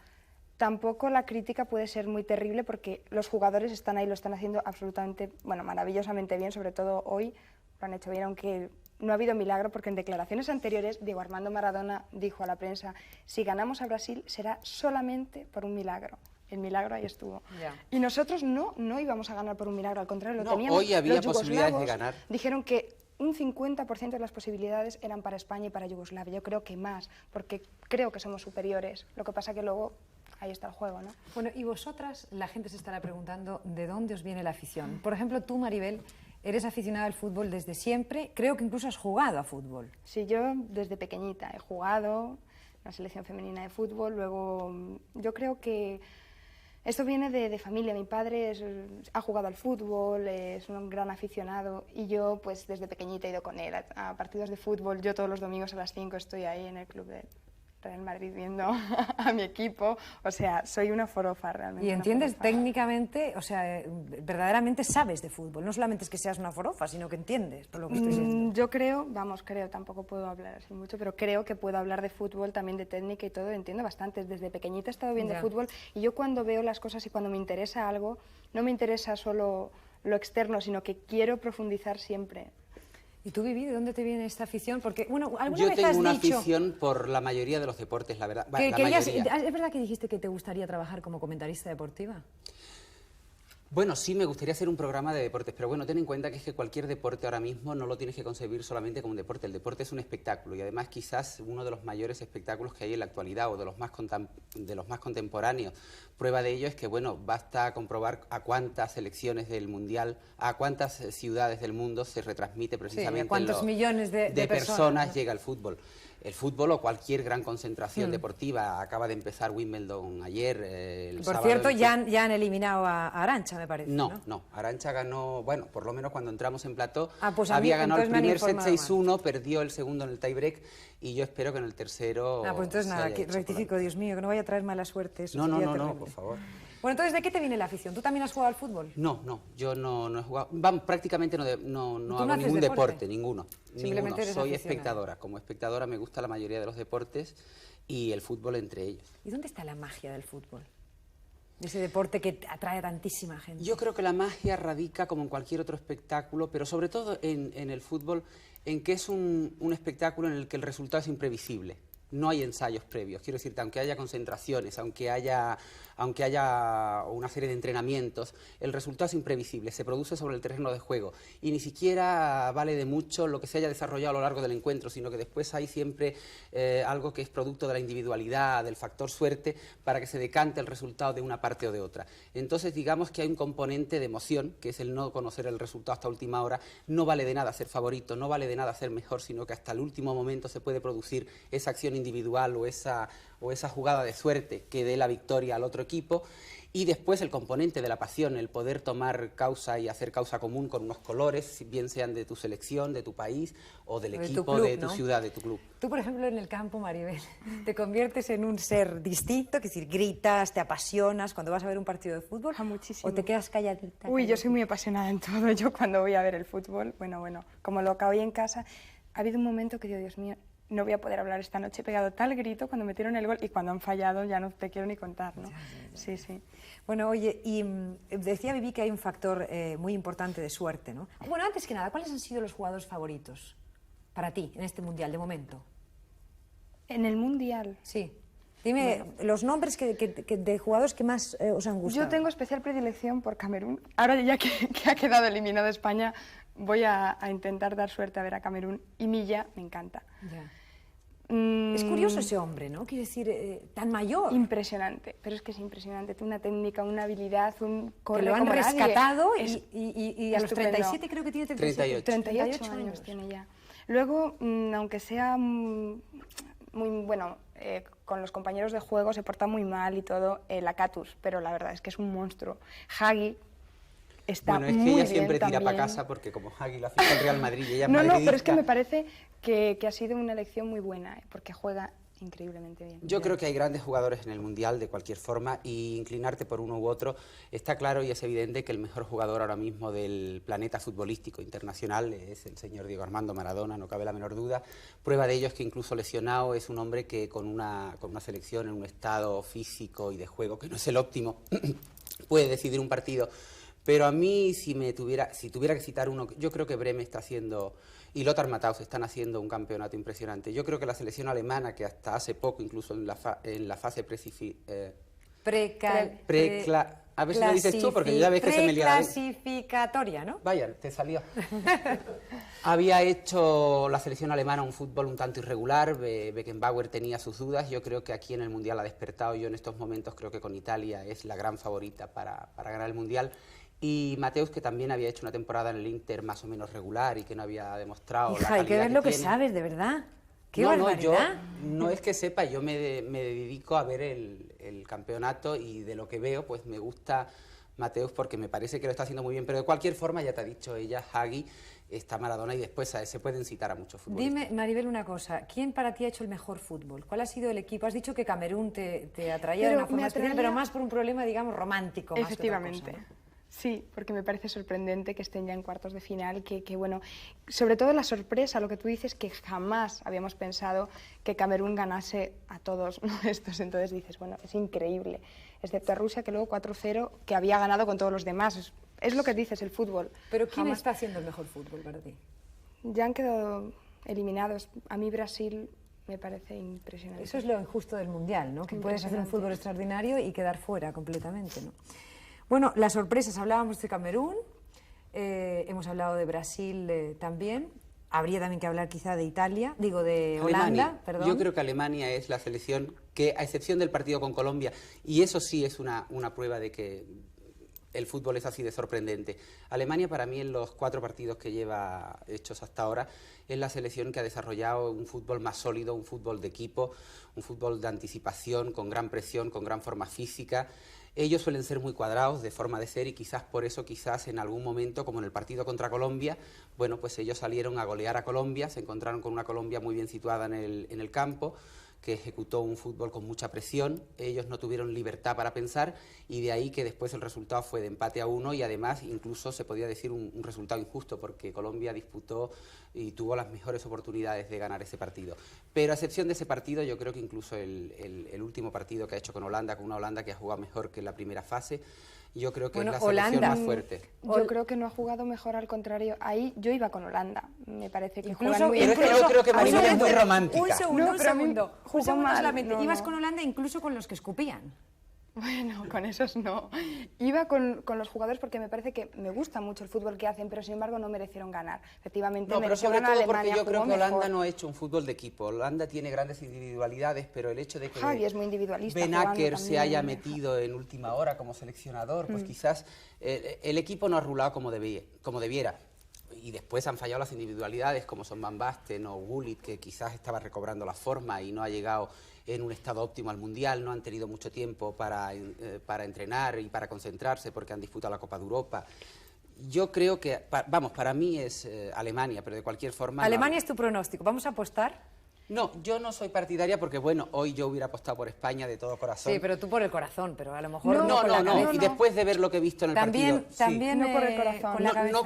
tampoco la crítica puede ser muy terrible porque los jugadores están ahí, lo están haciendo absolutamente, bueno, maravillosamente bien, sobre todo hoy lo han hecho bien, aunque no ha habido milagro, porque en declaraciones anteriores Diego Armando Maradona dijo a la prensa: si ganamos a Brasil será solamente por un milagro. El milagro ahí estuvo. Ya. Y nosotros no íbamos a ganar por un milagro, al contrario, lo No, teníamos. hoy había Los posibilidades de yugoslavos ganar. dijeron que un 50% de las posibilidades eran para España y para Yugoslavia. Yo creo que más, porque creo que somos superiores. Lo que pasa que luego ahí está el juego, ¿no? Bueno, y vosotras, la gente se estará preguntando de dónde os viene la afición. Por ejemplo, tú, Maribel, eres aficionada al fútbol desde siempre, creo que incluso has jugado a fútbol. Sí, yo desde pequeñita he jugado en la selección femenina de fútbol, luego yo creo que esto viene de familia. Mi padre ha jugado al fútbol, es un gran aficionado y yo pues desde pequeñita he ido con él a partidos de fútbol. Yo todos los domingos a las 5 estoy ahí en el club de Real Madrid viendo a mi equipo, o sea, soy una forofa realmente. Y entiendes forofa. técnicamente, o sea, verdaderamente sabes de fútbol, no solamente es que seas una forofa, sino que entiendes por lo que estoy diciendo. Yo creo, tampoco puedo hablar así mucho, pero creo que puedo hablar de fútbol, también de técnica y todo, entiendo bastante. Desde pequeñita he estado viendo Ya. fútbol y yo cuando veo las cosas y cuando me interesa algo, no me interesa solo lo externo, sino que quiero profundizar siempre. ¿Y tú, Vivi, de dónde te viene esta afición? Porque, bueno, alguna Yo vez tengo has una dicho afición por la mayoría de los deportes, la verdad. que La querías- mayoría. ¿Es verdad que dijiste que te gustaría trabajar como comentarista deportiva? Bueno, sí, me gustaría hacer un programa de deportes, pero bueno, ten en cuenta que es que cualquier deporte ahora mismo no lo tienes que concebir solamente como un deporte. El deporte es un espectáculo y además quizás uno de los mayores espectáculos que hay en la actualidad o de los más contemporáneos. Prueba de ello es que, bueno, basta comprobar a cuántas selecciones del Mundial, a cuántas ciudades del mundo se retransmite precisamente a cuántos millones de personas, ¿no? llega el fútbol. El fútbol o cualquier gran concentración deportiva. Acaba de empezar Wimbledon ayer. El Por sábado cierto, el ya han eliminado a Arantxa, me parece. No. Arantxa ganó, bueno, por lo menos cuando entramos en plató, Pues a mí, había ganado el entonces me han primer set informado 6-1, perdió el segundo en el tiebreak y yo espero que en el tercero... Pues entonces se nada, haya que hecho rectifico, con la- Dios mío, que no vaya a traer mala suerte. Eso No, sería terrible. por favor. Bueno, entonces, ¿de qué te viene la afición? ¿Tú también has jugado al fútbol? No, yo no he jugado, vamos, prácticamente no no hago haces ningún deporte? deporte, ninguno. Simplemente eres Soy aficionada. espectadora, como espectadora me gusta la mayoría de los deportes y el fútbol entre ellos. ¿Y dónde está la magia del fútbol? De ese deporte que atrae a tantísima gente. Yo creo que la magia radica, como en cualquier otro espectáculo, pero sobre todo en el fútbol, en que es un espectáculo en el que el resultado es imprevisible. No hay ensayos previos. Quiero decirte, aunque haya concentraciones, aunque haya una serie de entrenamientos, el resultado es imprevisible, se produce sobre el terreno de juego y ni siquiera vale de mucho lo que se haya desarrollado a lo largo del encuentro, sino que después hay siempre algo que es producto de la individualidad, del factor suerte, para que se decante el resultado de una parte o de otra. Entonces, digamos que hay un componente de emoción, que es el no conocer el resultado hasta última hora. No vale de nada ser favorito, no vale de nada ser mejor, sino que hasta el último momento se puede producir esa acción individual o esa jugada de suerte que dé la victoria al otro equipo. Y después el componente de la pasión, el poder tomar causa y hacer causa común con unos colores, bien sean de tu selección, de tu país o del O de tu equipo, club, de tu ¿no? ciudad, de tu club. Tú, por ejemplo, en el campo, Maribel, te conviertes en un ser distinto, es decir, gritas, te apasionas cuando vas a ver un partido de fútbol. Muchísimo. ¿O te quedas calladita? Uy, yo soy muy apasionada en todo. Yo cuando voy a ver el fútbol, bueno, como lo acabo en casa, ha habido un momento que digo, Dios mío, no voy a poder hablar esta noche, he pegado tal grito cuando metieron el gol y cuando han fallado ya no te quiero ni contar, ¿no? Sí, sí. Bueno, oye, y decía Vivi que hay un factor muy importante de suerte, ¿no? Bueno, antes que nada, ¿cuáles han sido los jugadores favoritos para ti en este Mundial de momento? En el Mundial. Sí. Dime los nombres de jugadores que más os han gustado. Yo tengo especial predilección por Camerún. Ahora ya que ha quedado eliminado España, voy a intentar dar suerte a ver a Camerún. Y Milla me encanta. Ya. Es curioso ese hombre, ¿no? Quiere decir, tan mayor. Impresionante, pero es que es impresionante. Tiene una técnica, una habilidad, un corre que lo han como rescatado nadie. y a los 37 creo que tiene 37. 38 años tiene ya. Luego, aunque sea muy bueno, con los compañeros de juego se porta muy mal y todo, Lakatos, pero la verdad es que es un monstruo. Hagi está muy bien. Bueno, es que ella siempre tira también. para casa porque como Hagi lo hace el Real Madrid y ella es No, madridista. pero es que me parece que ha sido una elección muy buena, porque juega increíblemente bien. Yo creo que hay grandes jugadores en el Mundial de cualquier forma y inclinarte por uno u otro está claro y es evidente que el mejor jugador ahora mismo del planeta futbolístico internacional es el señor Diego Armando Maradona, no cabe la menor duda. Prueba de ello es que incluso lesionado es un hombre que con una selección en un estado físico y de juego que no es el óptimo puede decidir un partido. Pero a mí, si tuviera que citar uno, yo creo que Breme está haciendo, y Lothar Matthaus están haciendo un campeonato impresionante. Yo creo que la selección alemana, que hasta hace poco, incluso en la fase a ver si lo dices tú, porque ya ves que se me lía la lengua. Preclasificatoria, ¿no? Vaya, te salió. Había hecho la selección alemana un fútbol un tanto irregular, Beckenbauer tenía sus dudas, yo creo que aquí en el Mundial ha despertado, yo en estos momentos creo que con Italia es la gran favorita para ganar el Mundial. Y Matthäus, que también había hecho una temporada en el Inter más o menos regular y que no había demostrado Hija, la calidad hay que ver lo que tiene. sabes, de verdad. ¡Qué No, barbaridad! yo no es que sepa, yo me dedico a ver el campeonato y de lo que veo, pues me gusta Matthäus porque me parece que lo está haciendo muy bien, pero de cualquier forma, ya te ha dicho ella, Hagi, está Maradona y después se pueden citar a muchos futbolistas. Dime, Maribel, una cosa, ¿quién para ti ha hecho el mejor fútbol? ¿Cuál ha sido el equipo? Has dicho que Camerún te atraía de una forma especial, pero más por un problema, digamos, romántico. Efectivamente. Más que otra cosa, ¿no? Sí, porque me parece sorprendente que estén ya en cuartos de final, que bueno, sobre todo la sorpresa, lo que tú dices, que jamás habíamos pensado que Camerún ganase a todos estos, entonces dices, bueno, es increíble, excepto a Rusia, que luego 4-0, que había ganado con todos los demás, es lo que dices, el fútbol. Pero ¿quién está haciendo el mejor fútbol para ti? Ya han quedado eliminados, a mí Brasil me parece impresionante. Eso es lo injusto del Mundial, ¿no? Que puedes hacer un fútbol extraordinario y quedar fuera completamente, ¿no? Bueno, las sorpresas, hablábamos de Camerún, hemos hablado de Brasil también, habría también que hablar quizá de Italia, digo de Holanda, perdón. Yo creo que Alemania es la selección que, a excepción del partido con Colombia, y eso sí es una prueba de que el fútbol es así de sorprendente. Alemania para mí en los 4 partidos que lleva hechos hasta ahora es la selección que ha desarrollado un fútbol más sólido, un fútbol de equipo, un fútbol de anticipación, con gran presión, con gran forma física. Ellos suelen ser muy cuadrados de forma de ser y quizás por eso, quizás en algún momento, como en el partido contra Colombia, bueno, pues ellos salieron a golear a Colombia, se encontraron con una Colombia muy bien situada en el campo, que ejecutó un fútbol con mucha presión, ellos no tuvieron libertad para pensar y de ahí que después el resultado fue de empate a 1 y además incluso se podía decir un resultado injusto porque Colombia disputó y tuvo las mejores oportunidades de ganar ese partido. Pero a excepción de ese partido, yo creo que incluso el último partido que ha hecho con Holanda, con una Holanda que ha jugado mejor que en la primera fase, yo creo que es la selección más fuerte. Yo creo que no ha jugado mejor, al contrario. Ahí yo iba con Holanda. Me parece que incluso, juegan muy bien. Pero es que yo creo que Maribel es muy romántica. Un segundo, No, pero a mí jugó mal, solamente. no, Ibas no. con Holanda incluso con los que escupían. Bueno, con esos no. Iba con los jugadores porque me parece que me gusta mucho el fútbol que hacen, pero sin embargo no merecieron ganar. Efectivamente, No, pero mereció sobre ganar todo porque Alemania, yo creo jugó que Holanda mejor. no ha hecho un fútbol de equipo. Holanda tiene grandes individualidades, pero el hecho de que Javi es muy individualista. Ben jugando Acker se también. haya metido en última hora como seleccionador, pues quizás el equipo no ha rulado como debiera. Y después han fallado las individualidades, como son Van Basten o Gullit, que quizás estaba recobrando la forma y no ha llegado en un estado óptimo al Mundial, no han tenido mucho tiempo para entrenar y para concentrarse porque han disputado la Copa de Europa. Yo creo que, para mí es Alemania, pero de cualquier forma... Alemania es tu pronóstico, ¿vamos a apostar? No, yo no soy partidaria porque, bueno, hoy yo hubiera apostado por España de todo corazón. Sí, pero tú por el corazón, pero a lo mejor No, no, con la cabeza. Y después de ver lo que he visto en el partido... También No por el corazón. con la cabeza.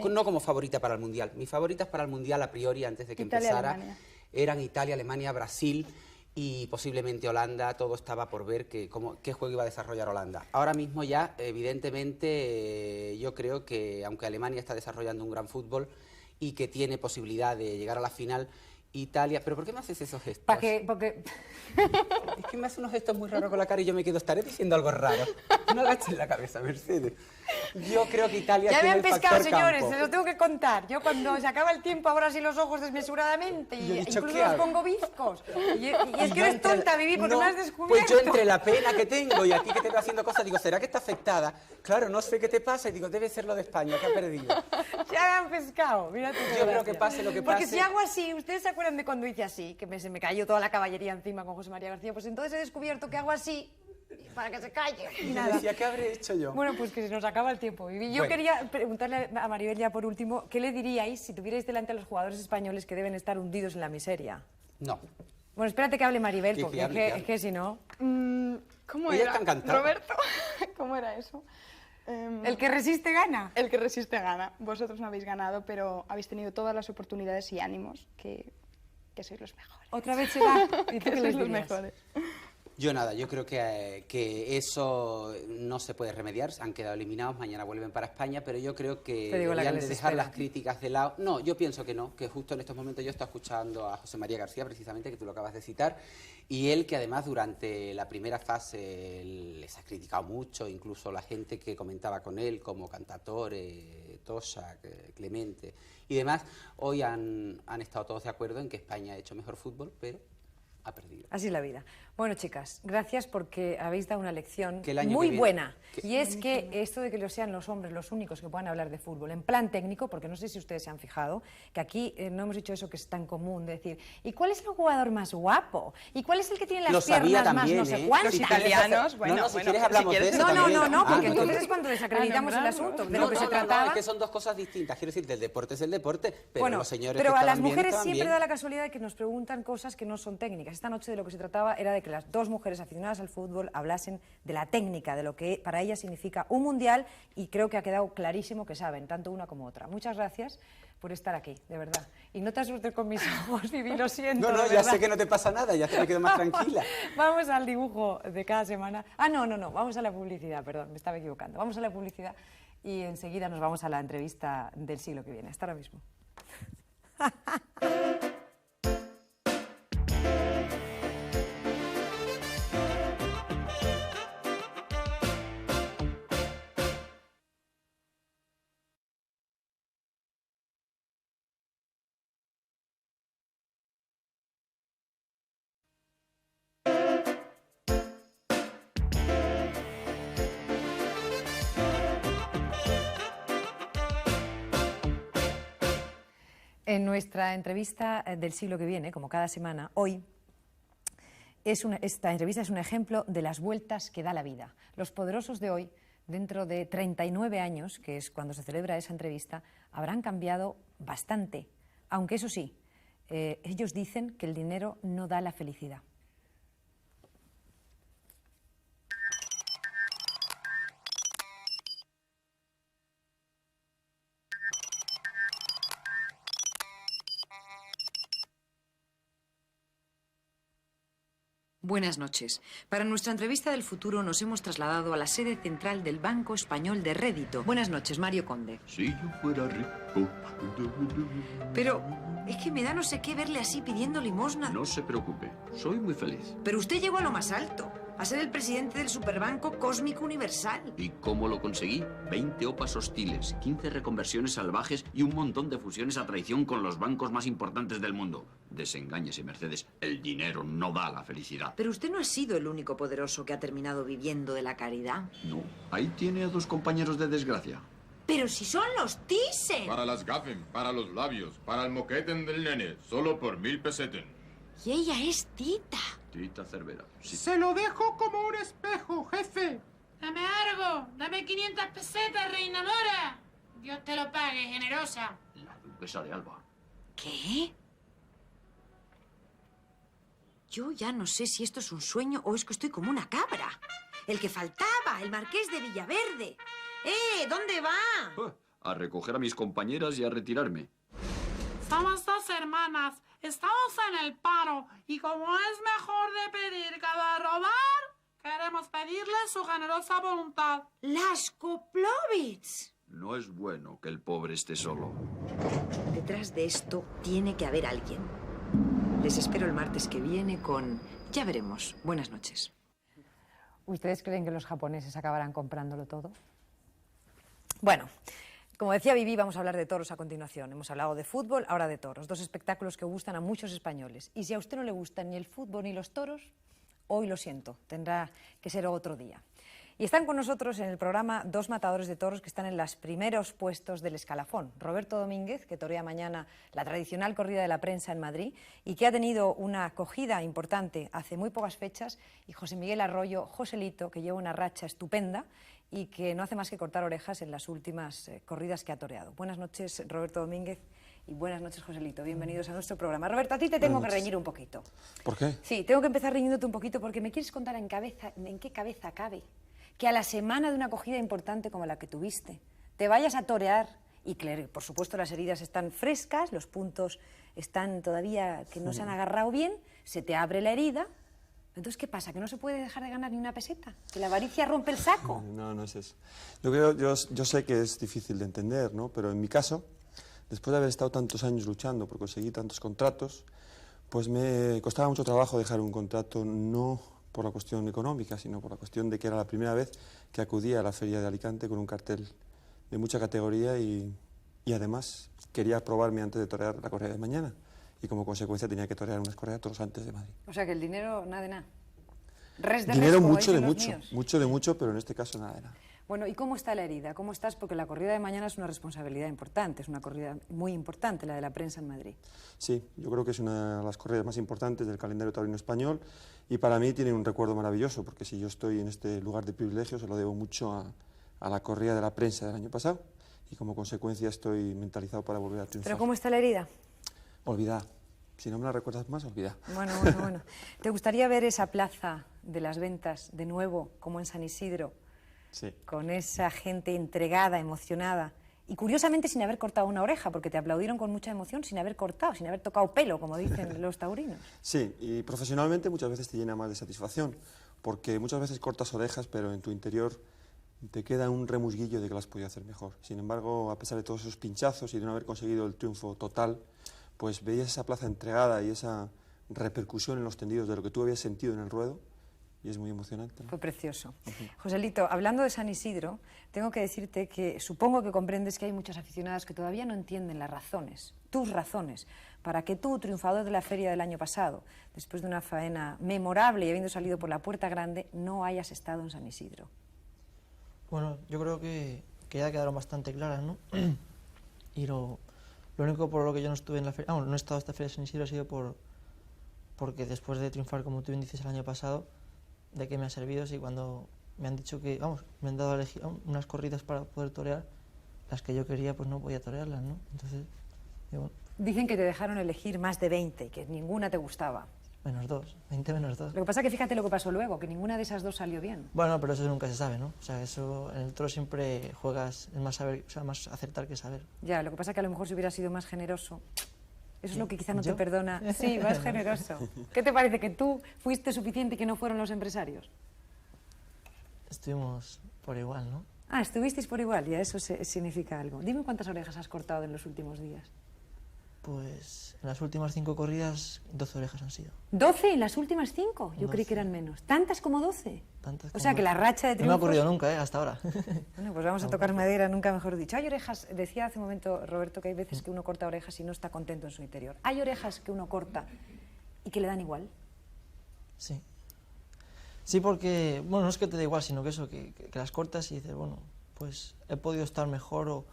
No como favorita para el Mundial. Mis favoritas para el Mundial a priori, antes de que Italia, empezara, Alemania. eran Italia, Alemania, Brasil y posiblemente Holanda. Todo estaba por ver qué juego iba a desarrollar Holanda. Ahora mismo ya, evidentemente, yo creo que aunque Alemania está desarrollando un gran fútbol y que tiene posibilidad de llegar a la final, Italia... ¿Pero por qué me haces esos gestos? Porque... Es que me hace unos gestos muy raros con la cara y yo me quedo, estaré diciendo algo raro. No agaches la cabeza, Mercedes. Yo creo que Italia Ya me tiene han el pescado, factor señores, campo. se lo tengo que contar. Yo cuando se acaba el tiempo abro así los ojos desmesuradamente Y he y dicho, incluso ¿qué los hago? pongo bizcos. Y es Y que yo eres entre tonta, Vivi, porque no, me has descubierto. Pues yo entre la pena que tengo y a ti que te veo haciendo cosas, digo, ¿será que está afectada? Claro, no sé qué te pasa y digo, debe ser lo de España, que ha perdido. Ya me han pescado, mira tú. Yo creo que pase lo que pase. Porque si hago así, ¿ustedes se acuerdan de cuando hice así? Que se me cayó toda la caballería encima con José María García. Pues entonces he descubierto que hago así para que se calle. Y Y yo nada. decía, ¿qué habré hecho yo? Bueno, pues que se nos acaba el tiempo, Vivi. Yo Bueno. quería preguntarle a Maribel ya por último, ¿qué le diríais si tuvierais delante a los jugadores españoles que deben estar hundidos en la miseria? No. Bueno, espérate que hable Maribel, Que porque hable, es que si no... ¿Cómo Ella era? está encantada. Roberto, ¿cómo era eso? El que resiste gana. El que resiste gana. Vosotros no habéis ganado, pero habéis tenido todas las oportunidades y ánimos que sois los mejores. Otra vez se va. ¿Y tú Que qué sois les los dirías? mejores. Yo nada, yo creo que eso no se puede remediar, han quedado eliminados, mañana vuelven para España, pero yo creo que Te digo la que deberían les de dejar espera. las críticas de lado. No, yo pienso que no, que justo en estos momentos yo estoy escuchando a José María García, precisamente, que tú lo acabas de citar, y él que además durante la primera fase les ha criticado mucho, incluso la gente que comentaba con él, como Cantatore, Tosa, Clemente y demás, hoy han estado todos de acuerdo en que España ha hecho mejor fútbol, pero ha perdido. Así es la vida. Bueno, chicas, gracias porque habéis dado una lección Que el año muy que viene- buena. que- Y es que esto de que lo sean los hombres los únicos que puedan hablar de fútbol en plan técnico, porque no sé si ustedes se han fijado, que aquí no hemos dicho eso que es tan común, de decir, ¿y cuál es el jugador más guapo? ¿Y cuál es el que tiene las Lo sabía piernas también, más no sé ¿eh? cuántas? Los italianos, No, bueno, no, si bueno, quieres si hablamos quieres de eso No, no, también. no, no, porque Ah, entonces es cuando desacreditamos el nombrarlo. asunto. De No, lo que se no, trataba... es que son dos cosas distintas. Quiero decir, del deporte es el deporte, pero Bueno, los señores pero que a las estaban bien, mujeres estaban siempre bien. da la casualidad de que nos preguntan cosas que no son técnicas. Esta noche de lo que se trataba era de que las dos mujeres aficionadas al fútbol hablasen de la técnica, de lo que para ellas significa un mundial, y creo que ha quedado clarísimo que saben, tanto una como otra. Muchas gracias por estar aquí, de verdad. Y no te asustes con mis ojos, Vivi, lo siento. No, no, de ya verdad. sé que no te pasa nada, ya te me quedo más tranquila. Vamos al dibujo de cada semana. Ah, no, vamos a la publicidad, perdón, me estaba equivocando. Vamos a la publicidad y enseguida nos vamos a la entrevista del siglo que viene. Hasta ahora mismo. En nuestra entrevista del siglo que viene, como cada semana, hoy, esta entrevista es un ejemplo de las vueltas que da la vida. Los poderosos de hoy, dentro de 39 años, que es cuando se celebra esa entrevista, habrán cambiado bastante. Aunque eso sí, ellos dicen que el dinero no da la felicidad. Buenas noches. Para nuestra entrevista del futuro nos hemos trasladado a la sede central del Banco Español de Rédito. Buenas noches, Mario Conde. Si yo fuera rico. Pero es que me da no sé qué verle así pidiendo limosna. No se preocupe, soy muy feliz. Pero usted llegó a lo más alto, a ser el presidente del Superbanco Cósmico Universal. ¿Y cómo lo conseguí? 20 OPAs hostiles, 15 reconversiones salvajes y un montón de fusiones a traición con los bancos más importantes del mundo. Desengáñese, Mercedes, el dinero no da la felicidad. Pero usted no ha sido el único poderoso que ha terminado viviendo de la caridad. No, ahí tiene a dos compañeros de desgracia. Pero si son los Thyssen. Para las gafen, para los labios, para el moqueten del nene, solo por 1000 peseten. Y ella es Tita. Tita Cervera, sí. Se lo dejo como un espejo, jefe. Dame algo, dame 500 pesetas, reina Mora. Dios te lo pague, generosa. La duquesa de Alba. ¿Qué? Yo ya no sé si esto es un sueño o es que estoy como una cabra. El que faltaba, el marqués de Villaverde. ¿Dónde va? A recoger a mis compañeras y a retirarme. Somos dos hermanas, estamos en el paro y como es mejor de pedir que de robar, queremos pedirle su generosa voluntad. Las Koplovits. No es bueno que el pobre esté solo. Detrás de esto tiene que haber alguien. Les espero el martes que viene con... Ya veremos. Buenas noches. ¿Ustedes creen que los japoneses acabarán comprándolo todo? Bueno, como decía Vivi, vamos a hablar de toros a continuación. Hemos hablado de fútbol, ahora de toros. Dos espectáculos que gustan a muchos españoles. Y si a usted no le gustan ni el fútbol ni los toros, hoy lo siento, tendrá que ser otro día. Y están con nosotros en el programa dos matadores de toros que están en los primeros puestos del escalafón. Roberto Domínguez, que torea mañana la tradicional corrida de la prensa en Madrid y que ha tenido una acogida importante hace muy pocas fechas, y José Miguel Arroyo, Joselito, que lleva una racha estupenda y que no hace más que cortar orejas en las últimas corridas que ha toreado. Buenas noches, Roberto Domínguez, y buenas noches, Joselito. Bienvenidos a nuestro programa. Roberto, a ti te tengo que reñir un poquito. ¿Por qué? Sí, tengo que empezar reñiéndote un poquito porque me quieres contar en qué cabeza cabe que a la semana de una acogida importante como la que tuviste, te vayas a torear y que, por supuesto, las heridas están frescas, los puntos están todavía que no se han agarrado bien, se te abre la herida. Entonces, ¿qué pasa? ¿Que no se puede dejar de ganar ni una peseta? ¿Que la avaricia rompe el saco? No, no es eso. Yo sé que es difícil de entender, ¿no? Pero en mi caso, después de haber estado tantos años luchando por conseguir tantos contratos, pues me costaba mucho trabajo dejar un contrato, no por la cuestión económica, sino por la cuestión de que era la primera vez que acudía a la feria de Alicante con un cartel de mucha categoría y además quería probarme antes de torear la corrida de mañana y como consecuencia tenía que torear unas corridas toros antes de Madrid. O sea que el dinero, nada de nada. Res de Dinero res, como mucho de dicen los mucho, míos. mucho de mucho, pero en este caso nada de nada. Bueno, ¿y cómo está la herida? ¿Cómo estás? Porque la corrida de mañana es una responsabilidad importante, es una corrida muy importante, la de la prensa en Madrid. Sí, yo creo que es una de las corridas más importantes del calendario taurino español y para mí tiene un recuerdo maravilloso, porque si yo estoy en este lugar de privilegio se lo debo mucho a la corrida de la prensa del año pasado y como consecuencia estoy mentalizado para volver a triunfar. ¿Pero cómo está la herida? Olvidad. Si no me la recuerdas más, olvidad. Bueno. ¿Te gustaría ver esa plaza de las ventas de nuevo, como en San Isidro? Sí. Con esa gente entregada, emocionada, y curiosamente sin haber cortado una oreja, porque te aplaudieron con mucha emoción sin haber cortado, sin haber tocado pelo, como dicen los taurinos. Sí, y profesionalmente muchas veces te llena más de satisfacción, porque muchas veces cortas orejas, pero en tu interior te queda un remusguillo de que las has podido hacer mejor. Sin embargo, a pesar de todos esos pinchazos y de no haber conseguido el triunfo total, pues veías esa plaza entregada y esa repercusión en los tendidos de lo que tú habías sentido en el ruedo, y es muy emocionante, ¿no? Fue precioso. Joselito, hablando de San Isidro, tengo que decirte que supongo que comprendes que hay muchas aficionadas que todavía no entienden las razones, tus razones, para que tú, triunfador de la feria del año pasado, después de una faena memorable y habiendo salido por la puerta grande, no hayas estado en San Isidro. Bueno, yo creo que ya quedaron bastante claras, ¿no? Y lo único por lo que yo no estuve en la feria, no he estado en esta feria de San Isidro ha sido porque después de triunfar, como tú bien dices, el año pasado, de qué me ha servido si cuando me han dicho que, me han dado a elegir unas corridas para poder torear, las que yo quería, pues no podía torearlas, ¿no? Entonces, bueno. Dicen que te dejaron elegir más de 20, que ninguna te gustaba. -2, 20 -2. Lo que pasa es que fíjate lo que pasó luego, que ninguna de esas dos salió bien. Bueno, pero eso nunca se sabe, ¿no? O sea, eso en el toro siempre juegas, es más saber, o sea, más acertar que saber. Ya, lo que pasa es que a lo mejor si hubieras sido más generoso, eso es lo que quizá no ¿Yo? te perdona. Sí, más generoso. ¿Qué te parece? ¿Que tú fuiste suficiente y que no fueron los empresarios? Estuvimos por igual, ¿no? Ah, estuvisteis por igual, ya eso significa algo. Dime cuántas orejas has cortado en los últimos días. Pues en las últimas 5 corridas, 12 orejas han sido. ¿12 en las últimas 5? Yo 12. creí que eran menos. ¿Tantas como 12? Tantas O sea, que la racha de triunfos... No me ha triunfos... ocurrido nunca, hasta ahora. Bueno, pues vamos a tocar madera, nunca mejor dicho. Hay orejas, decía hace un momento Roberto que hay veces que uno corta orejas y no está contento en su interior. ¿Hay orejas que uno corta y que le dan igual? Sí. Sí, porque, bueno, no es que te dé igual, sino que eso, que las cortas y dices, bueno, pues he podido estar mejor o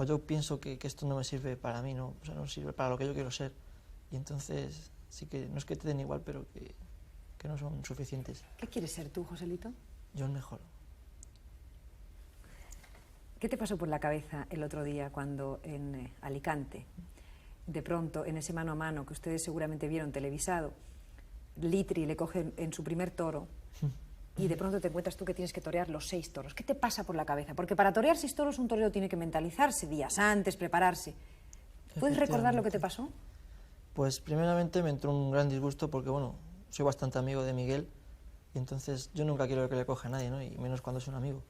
yo pienso que esto no me sirve para mí, ¿no? O sea, no sirve para lo que yo quiero ser. Y entonces, sí que no es que te den igual, pero que no son suficientes. ¿Qué quieres ser tú, Joselito? Yo el mejor. ¿Qué te pasó por la cabeza el otro día cuando en Alicante, de pronto, en ese mano a mano que ustedes seguramente vieron televisado, Litri le coge en su primer toro y de pronto te encuentras tú que tienes que torear los 6 toros? ¿Qué te pasa por la cabeza? Porque para torear 6 toros un torero tiene que mentalizarse días antes, prepararse. ¿Puedes recordar lo que te pasó? Pues primeramente me entró un gran disgusto porque, bueno, soy bastante amigo de Miguel y entonces yo nunca quiero que le coja a nadie, ¿no? Y menos cuando es un amigo.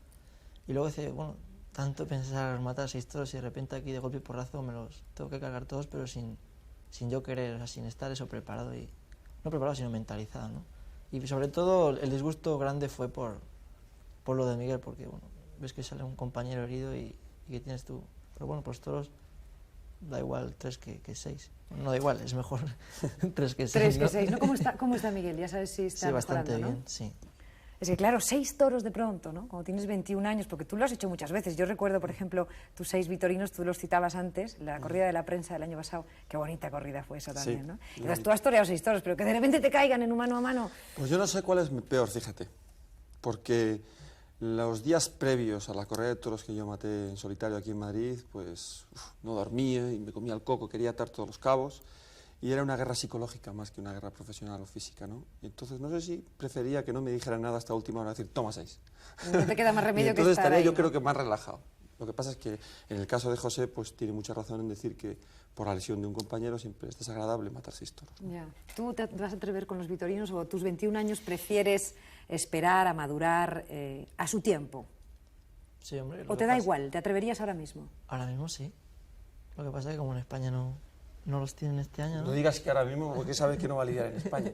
Y luego dice, bueno, tanto pensar matar 6 toros y de repente aquí de golpe y porrazo me los tengo que cargar todos, pero sin yo querer, o sea, sin estar eso preparado, y no preparado sino mentalizado, ¿no? Y sobre todo el disgusto grande fue por lo de Miguel, porque, bueno, ves que sale un compañero herido y que tienes tú, pero bueno, pues toros da igual 3 que 6. No da igual, es mejor 3 que 6. 3 que ¿no? 6, ¿no? ¿Cómo está Miguel? Ya sabes si está sí, bastante mejorando, ¿no? bien, sí. Es que claro, 6 toros de pronto, ¿no? Cuando tienes 21 años, porque tú lo has hecho muchas veces. Yo recuerdo, por ejemplo, tus 6 vitorinos, tú los citabas antes, la corrida de la prensa del año pasado. Qué bonita corrida fue esa también, Sí, ¿no? Entonces, tú has toreado 6 toros, pero que de repente te caigan en un mano a mano. Pues yo no sé cuál es peor, fíjate, porque los días previos a la corrida de toros que yo maté en solitario aquí en Madrid, pues no dormía y me comía el coco, quería atar todos los cabos, y era una guerra psicológica más que una guerra profesional o física, ¿no? Y entonces no sé si prefería que no me dijeran nada hasta última hora, decir, toma 6. No te queda más remedio y que entonces estar estaría ahí, yo ¿no? creo que más relajado. Lo que pasa es que en el caso de José, pues tiene mucha razón en decir que por la lesión de un compañero siempre es desagradable matar 6 toros. Ya. ¿Tú te vas a atrever con los vitorinos o tus 21 años prefieres esperar a madurar a su tiempo? Sí, hombre. ¿O te da igual? ¿Te atreverías ahora mismo? Ahora mismo sí. Lo que pasa es que como en España no los tienen este año, ¿no? No digas que ahora mismo, porque sabes que no va a lidiar en España.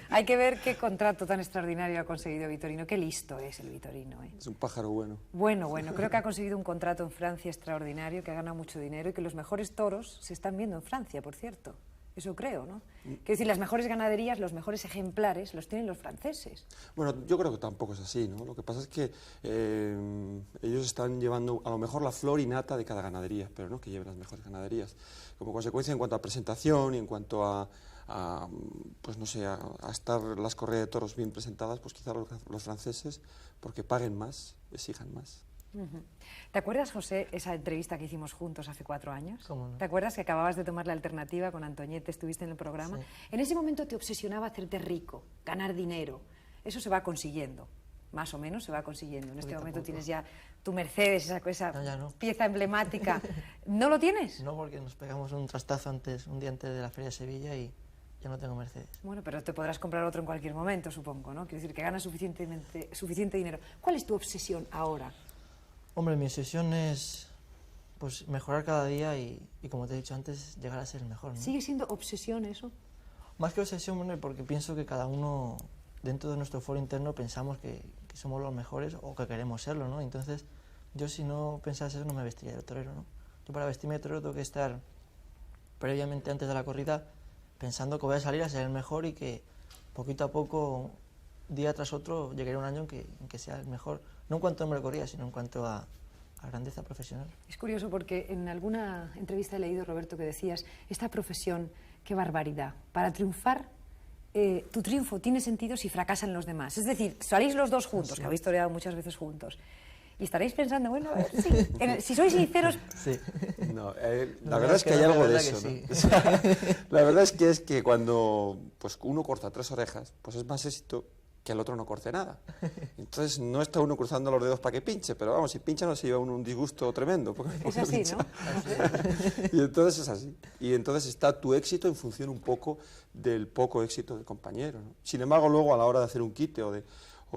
Hay que ver qué contrato tan extraordinario ha conseguido Vitorino. Qué listo es el Vitorino, ¿eh? Es un pájaro bueno. Bueno, creo que ha conseguido un contrato en Francia extraordinario, que ha ganado mucho dinero y que los mejores toros se están viendo en Francia, por cierto. Eso creo, ¿no? Quiero decir, las mejores ganaderías, los mejores ejemplares los tienen los franceses. Bueno, yo creo que tampoco es así, ¿no? Lo que pasa es que ellos están llevando a lo mejor la flor y nata de cada ganadería, pero no que lleven las mejores ganaderías. Como consecuencia, en cuanto a presentación y en cuanto a pues no sé, a estar las corridas de toros bien presentadas, pues quizás los franceses, porque paguen más, exijan más. ¿Te acuerdas, José, esa entrevista que hicimos juntos hace 4 años? ¿Cómo no? ¿Te acuerdas que acababas de tomar la alternativa con Antoñete, estuviste en el programa? Sí. En ese momento te obsesionaba hacerte rico, ganar dinero. Eso se va consiguiendo, más o menos se va consiguiendo. En este momento tienes ya tu Mercedes, esa No, ya no. pieza emblemática. ¿No lo tienes? No, porque nos pegamos un trastazo un día antes de la Feria de Sevilla y ya no tengo Mercedes. Bueno, pero te podrás comprar otro en cualquier momento, supongo, ¿no? Quiero decir que ganas suficiente dinero. ¿Cuál es tu obsesión ahora? Hombre, mi obsesión es pues mejorar cada día y como te he dicho antes, llegar a ser el mejor, ¿no? ¿Sigue siendo obsesión eso? Más que obsesión, hombre, porque pienso que cada uno dentro de nuestro foro interno pensamos que somos los mejores o que queremos serlo, ¿no? Entonces, yo si no pensase eso no me vestiría de torero, ¿no? Yo para vestirme de torero tengo que estar previamente antes de la corrida pensando que voy a salir a ser el mejor y que poquito a poco, día tras otro, llegaré a un año en que sea el mejor. No en cuanto a número de corridas, sino en cuanto a grandeza profesional. Es curioso porque en alguna entrevista he leído, Roberto, que decías, esta profesión, qué barbaridad. Para triunfar, tu triunfo tiene sentido si fracasan los demás. Es decir, salís los dos juntos, Sí. que habéis toreado muchas veces juntos, y estaréis pensando, bueno, a ver, sí, si sois sinceros... Sí. No, la verdad es que hay algo de eso, ¿no? sí. O sea, la verdad es que cuando pues, uno corta 3 orejas, pues es más éxito que el otro no corte nada. Entonces no está uno cruzando los dedos para que pinche, pero vamos, si pincha no se lleva uno un disgusto tremendo. Es así, ¿no? Y entonces es así. Y entonces está tu éxito en función un poco del poco éxito del compañero, ¿no? Sin embargo, luego a la hora de hacer un quite o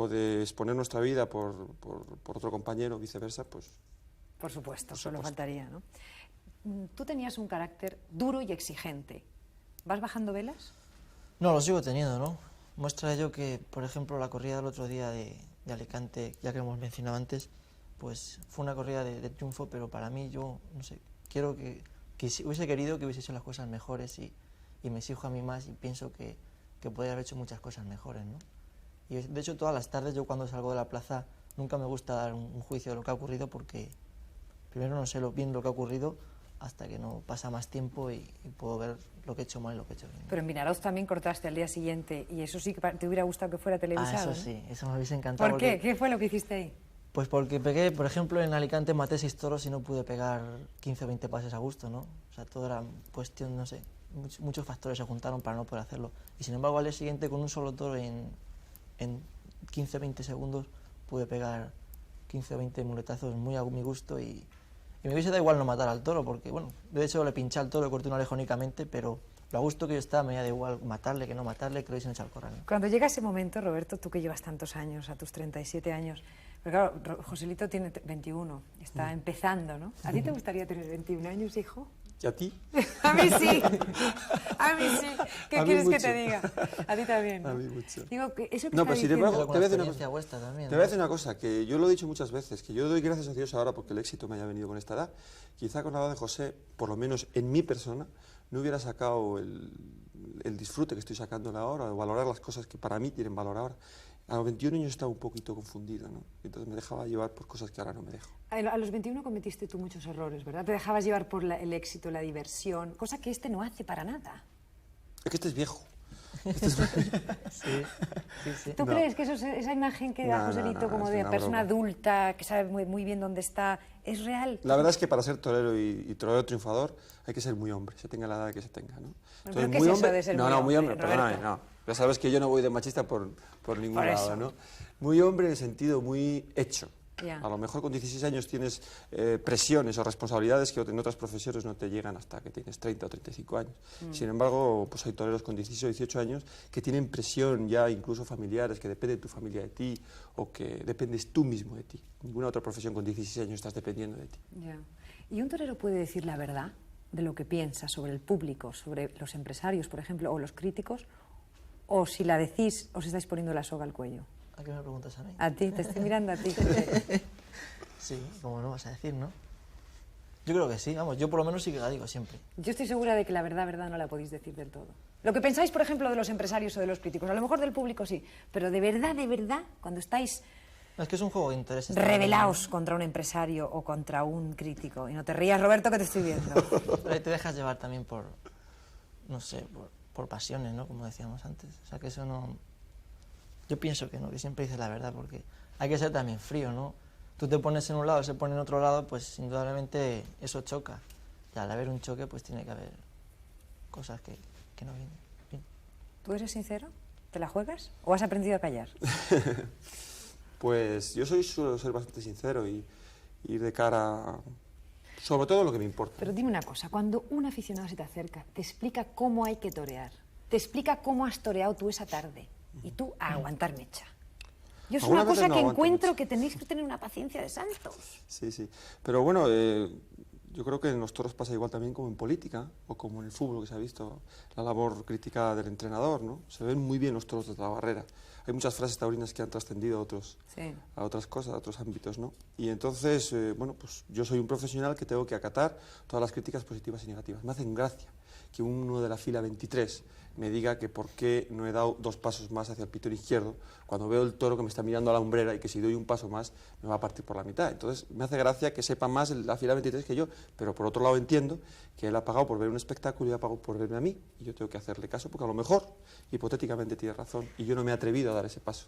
de exponer nuestra vida por otro compañero, viceversa, pues... Por supuesto, solo faltaría, ¿no? Tú tenías un carácter duro y exigente. ¿Vas bajando velas? No, lo sigo teniendo, ¿no? Muestra ello que, por ejemplo, la corrida del otro día de Alicante, ya que hemos mencionado antes, pues fue una corrida de triunfo, pero para mí yo, no sé, quiero que hubiese querido que hubiese hecho las cosas mejores y me exijo a mí más y pienso que podría haber hecho muchas cosas mejores, ¿no? Y de hecho todas las tardes yo cuando salgo de la plaza nunca me gusta dar un juicio de lo que ha ocurrido porque primero no sé bien lo que ha ocurrido hasta que no pasa más tiempo y puedo ver lo que he hecho mal y lo que he hecho bien. Pero en Vinaroz también cortaste al día siguiente y eso sí que te hubiera gustado que fuera televisado, Eso ¿no? sí, eso me hubiese encantado. ¿Por qué? ¿Qué fue lo que hiciste ahí? Pues porque pegué, por ejemplo, en Alicante maté 6 toros y no pude pegar 15 o 20 pases a gusto, ¿no? O sea, todo era cuestión, no sé, muchos factores se juntaron para no poder hacerlo. Y sin embargo, al día siguiente, con un solo toro en 15 o 20 segundos, pude pegar 15 o 20 muletazos muy a mi gusto y Y me hubiese dado igual no matar al toro, porque, bueno, de hecho le pinché al toro, le corté una oreja únicamente, pero lo a gusto que yo estaba me da igual matarle que no matarle, que lo hubiesen echado al corral. Cuando llega ese momento, Roberto, tú que llevas tantos años, a tus 37 años, pero claro, Joselito tiene 21, está empezando, ¿no? ¿A ti te gustaría tener 21 años, hijo? ¿Y a ti? A mí sí, a mí sí. ¿Qué A mí quieres que mucho. te diga? A ti también, ¿no? A mí mucho. Digo, que eso que No, está pero sin diciendo... embargo, te voy a decir una experiencia cosa. vuestra también, Te voy a decir una cosa, que yo lo he dicho muchas veces, que yo doy gracias a Dios ahora porque el éxito me haya venido con esta edad. Quizá con la edad de José, por lo menos en mi persona, no hubiera sacado el disfrute que estoy sacando ahora, o valorar las cosas que para mí tienen valor ahora. A los 21 años estaba un poquito confundido, ¿no? Entonces me dejaba llevar por cosas que ahora no me dejo. A los 21 cometiste tú muchos errores, ¿verdad? Te dejabas llevar por el éxito, la diversión, cosa que este no hace para nada. Es que este es viejo. Sí. ¿Tú crees que esa imagen que da Joselito como de persona adulta, que sabe muy bien dónde está, es real? La verdad es que para ser torero y torero triunfador hay que ser muy hombre, se tenga la edad que se tenga, ¿no? ¿Pero qué es eso de ser muy hombre, Roberto? perdóname, no. Ya sabes que yo no voy de machista por ningún Por lado, eso. ¿no? Muy hombre en el sentido muy hecho. Ya. A lo mejor con 16 años tienes presiones o responsabilidades que en otras profesiones no te llegan hasta que tienes 30 o 35 años. Sin embargo, pues hay toreros con 16 o 18 años que tienen presión ya incluso familiares, que depende tu familia de ti o que dependes tú mismo de ti. Ninguna otra profesión con 16 años estás dependiendo de ti. Ya. ¿Y un torero puede decir la verdad de lo que piensa sobre el público, sobre los empresarios, por ejemplo, o los críticos? ¿O si la decís, os estáis poniendo la soga al cuello? ¿A qué me preguntas a mí? A ti, te estoy mirando a ti. Sí, como no vas a decir, ¿no? Yo creo que sí, vamos, yo por lo menos sí que la digo siempre. Yo estoy segura de que la verdad no la podéis decir del todo. Lo que pensáis, por ejemplo, de los empresarios o de los críticos, a lo mejor del público sí, pero de verdad, cuando estáis Es que es un juego de intereses. rebelaos contra un empresario o contra un crítico, y no te rías, Roberto, que te estoy viendo. Pero ahí te dejas llevar también por, no sé, por pasiones, ¿no? Como decíamos antes. O sea, que eso no... Yo pienso que no, que siempre dices la verdad, porque hay que ser también frío, ¿no? Tú te pones en un lado, se pone en otro lado, pues indudablemente eso choca. Y al haber un choque, pues tiene que haber cosas que no vienen. Bien. ¿Tú eres sincero? ¿Te la juegas? ¿O has aprendido a callar? Pues yo suelo ser bastante sincero y ir de cara sobre todo lo que me importa. Pero dime una cosa, cuando un aficionado se te acerca, te explica cómo hay que torear, te explica cómo has toreado tú esa tarde, y tú a aguantar mecha. Yo es una cosa que encuentro que tenéis que tener una paciencia de santos. Sí, sí. Pero bueno, yo creo que en los toros pasa igual también como en política o como en el fútbol, que se ha visto la labor crítica del entrenador, ¿no? Se ven muy bien los toros desde la barrera. Hay muchas frases taurinas que han trascendido a otras cosas, a otros ámbitos, ¿no? Y entonces, bueno, pues yo soy un profesional que tengo que acatar todas las críticas positivas y negativas. Me hacen gracia que uno de la fila 23 me diga que por qué no he dado 2 pasos más hacia el pitón izquierdo cuando veo el toro que me está mirando a la umbrera y que si doy un paso más me va a partir por la mitad. Entonces me hace gracia que sepa más la fila 23 que yo, pero por otro lado entiendo que él ha pagado por ver un espectáculo y ha pagado por verme a mí, y yo tengo que hacerle caso porque a lo mejor hipotéticamente tiene razón y yo no me he atrevido a dar ese paso.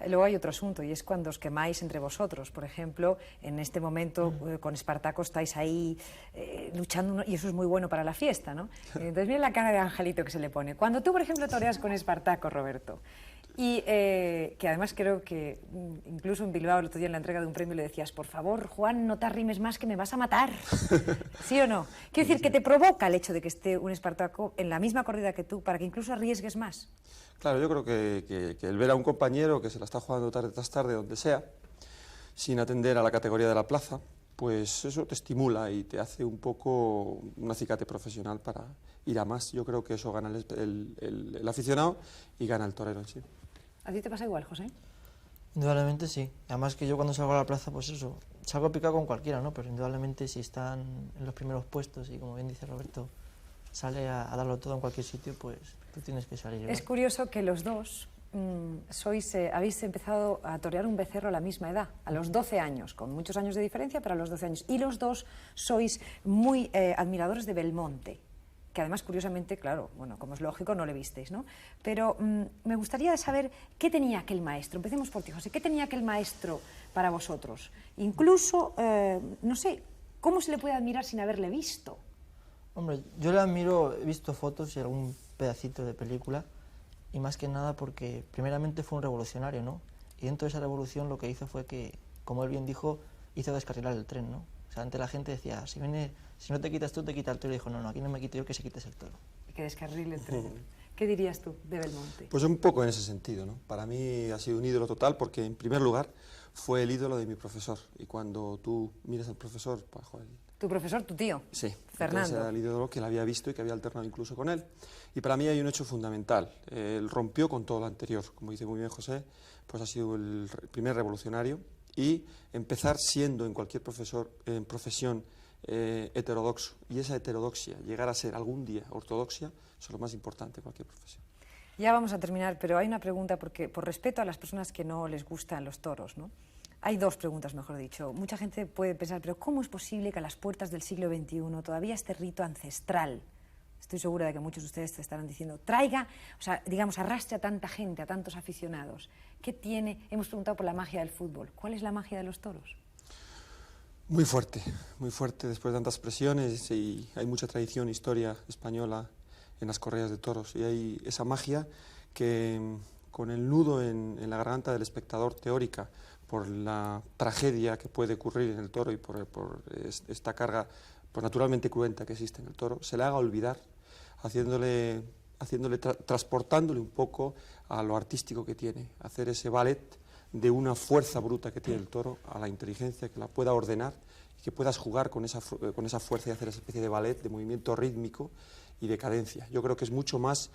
Luego hay otro asunto, y es cuando os quemáis entre vosotros. Por ejemplo, en este momento con Espartaco estáis ahí luchando, y eso es muy bueno para la fiesta, ¿no? Entonces mira la cara de Angelito que se le pone. Cuando tú, por ejemplo, toreas con Espartaco, Roberto, y que además creo que incluso en Bilbao el otro día en la entrega de un premio le decías, por favor, Juan, no te arrimes más que me vas a matar. ¿Sí o no? Quiero decir que te provoca el hecho de que esté un Espartaco en la misma corrida que tú, para que incluso arriesgues más. Claro, yo creo que el ver a un compañero que se la está jugando tarde tras tarde, donde sea, sin atender a la categoría de la plaza, pues eso te estimula y te hace un poco un acicate profesional para ir a más. Yo creo que eso gana el aficionado y gana el torero en sí. ¿A ti te pasa igual, José? Indudablemente sí. Además que yo cuando salgo a la plaza, pues eso, salgo picado con cualquiera, ¿no? Pero indudablemente si están en los primeros puestos y como bien dice Roberto, sale a darlo todo en cualquier sitio, pues tú tienes que salir. Es curioso que los dos habéis empezado a torear un becerro a la misma edad, a los 12 años, con muchos años de diferencia, pero a los 12 años. Y los dos sois muy admiradores de Belmonte, que además, curiosamente, claro, bueno, como es lógico, no le visteis, ¿no? Pero me gustaría saber qué tenía aquel maestro. Empecemos por ti, José. ¿Qué tenía aquel maestro para vosotros? Incluso, no sé, ¿cómo se le puede admirar sin haberle visto? Hombre, yo le admiro, he visto fotos y algún pedacito de película, y más que nada porque primeramente fue un revolucionario, ¿no? Y dentro de esa revolución lo que hizo fue que, como él bien dijo, hizo descarrilar el tren, ¿no? O O sea, antes la gente decía, si no te quitas tú, te quita el toro. Y dijo, no, aquí no me quito yo, que se quites el toro. Y que descarrile el toro. ¿Qué dirías tú de Belmonte? Pues un poco en ese sentido, ¿no? Para mí ha sido un ídolo total porque, en primer lugar, fue el ídolo de mi profesor. Y cuando tú miras al profesor, pues, joder, ¿Tu profesor, tu tío? sí, Fernando. entonces era el ídolo que él había visto y que había alternado incluso con él. Y para mí hay un hecho fundamental. Él rompió con todo lo anterior. Como dice muy bien José, pues ha sido el primer revolucionario. Y empezar siendo en cualquier profesión heterodoxo. Y esa heterodoxia, llegar a ser algún día ortodoxia, eso es lo más importante en cualquier profesión. Ya vamos a terminar, pero hay una pregunta, porque por respeto a las personas que no les gustan los toros, ¿no? Hay dos preguntas, mejor dicho. Mucha gente puede pensar, pero ¿cómo es posible que a las puertas del siglo XXI todavía este rito ancestral, estoy segura de que muchos de ustedes te estarán diciendo, traiga, o sea, digamos, arrastre a tanta gente, a tantos aficionados? ¿Qué tiene? Hemos preguntado por la magia del fútbol. ¿Cuál es la magia de los toros? Muy fuerte después de tantas presiones, y hay mucha tradición, historia española en las correas de toros, y hay esa magia que, con el nudo en la garganta del espectador teórica, por la tragedia que puede ocurrir en el toro y por esta carga pues naturalmente cruenta que existe en el toro, se le haga olvidar, transportándole un poco a lo artístico que tiene, hacer ese ballet de una fuerza bruta que tiene el toro a la inteligencia, que la pueda ordenar y que puedas jugar con esa fuerza y hacer esa especie de ballet, de movimiento rítmico y de cadencia. Yo creo que es mucho más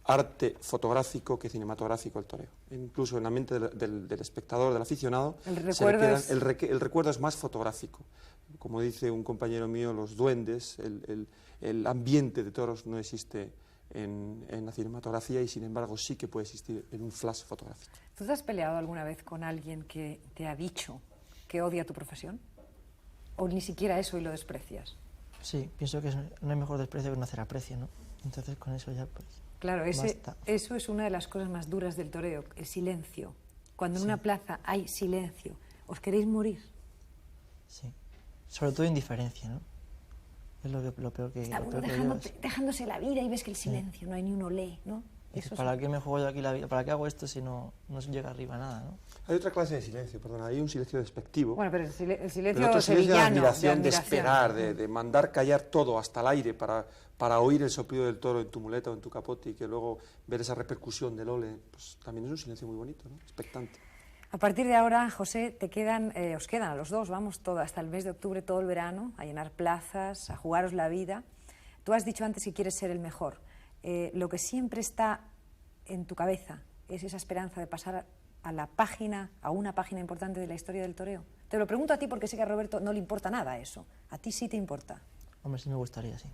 arte fotográfico que cinematográfico el toreo. Incluso en la mente del espectador, del aficionado, el recuerdo es más fotográfico. Como dice un compañero mío, los duendes, el ambiente de toros no existe en la cinematografía, y sin embargo sí que puede existir en un flash fotográfico. ¿Tú te has peleado alguna vez con alguien que te ha dicho que odia tu profesión? ¿O ni siquiera eso y lo desprecias? Sí, pienso que no hay mejor desprecio que no hacer aprecio, ¿no? Entonces con eso ya pues... Claro, eso es una de las cosas más duras del toreo, el silencio. Cuando en una plaza hay silencio, ¿os queréis morir? Sí, sobre todo indiferencia, ¿no? Es lo peor que... Está uno dejándose la vida y ves que el silencio, no hay ni un olé, ¿no? ¿Para qué me juego yo aquí la vida? ¿Para qué hago esto si no llega arriba nada, no? Hay otra clase de silencio, perdona, hay un silencio despectivo. Bueno, pero el silencio pero sevillano, de admiración, de esperar, de mandar callar todo hasta el aire para oír el soplido del toro en tu muleta o en tu capote, y que luego ver esa repercusión del ole, pues también es un silencio muy bonito, ¿no? Expectante. A partir de ahora, José, os quedan a los dos, vamos, hasta el mes de octubre, todo el verano, a llenar plazas, a jugaros la vida. Tú has dicho antes que quieres ser el mejor. Lo que siempre está en tu cabeza es esa esperanza de pasar a una página importante de la historia del toreo. Te lo pregunto a ti porque sé que a Roberto no le importa nada eso. ¿A ti sí te importa? Hombre, sí me gustaría, sí.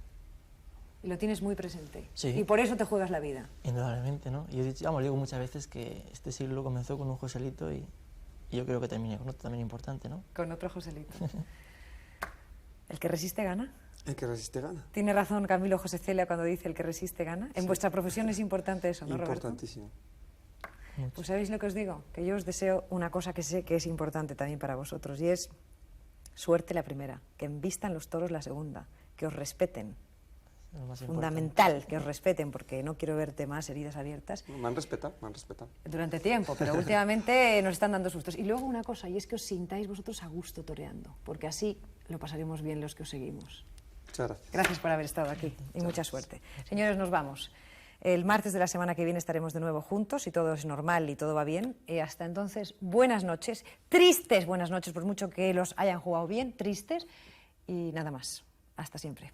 Y lo tienes muy presente. Sí. Y por eso te juegas la vida. Indudablemente, ¿no? Y digo muchas veces que este siglo comenzó con un Joselito y yo creo que termine con otro también importante, ¿no? Con otro Joselito. ¿El que resiste gana? El que resiste gana. Tiene razón Camilo José Celia cuando dice el que resiste gana. En vuestra profesión es importante eso, ¿no, Roberto? Importantísimo. Pues ¿sabéis lo que os digo? Que yo os deseo una cosa que sé que es importante también para vosotros, y es suerte la primera, que envistan los toros la segunda, que os respeten. Fundamental que os respeten, porque no quiero verte más heridas abiertas. Me han respetado. Durante tiempo, pero últimamente nos están dando sustos. Y luego una cosa, y es que os sintáis vosotros a gusto toreando, porque así lo pasaremos bien los que os seguimos. Muchas gracias. Gracias por haber estado aquí y mucha suerte. Señores, nos vamos. El martes de la semana que viene estaremos de nuevo juntos, si todo es normal y todo va bien. Hasta entonces, buenas noches, tristes buenas noches, por mucho que los hayan jugado bien, tristes, y nada más. Hasta siempre.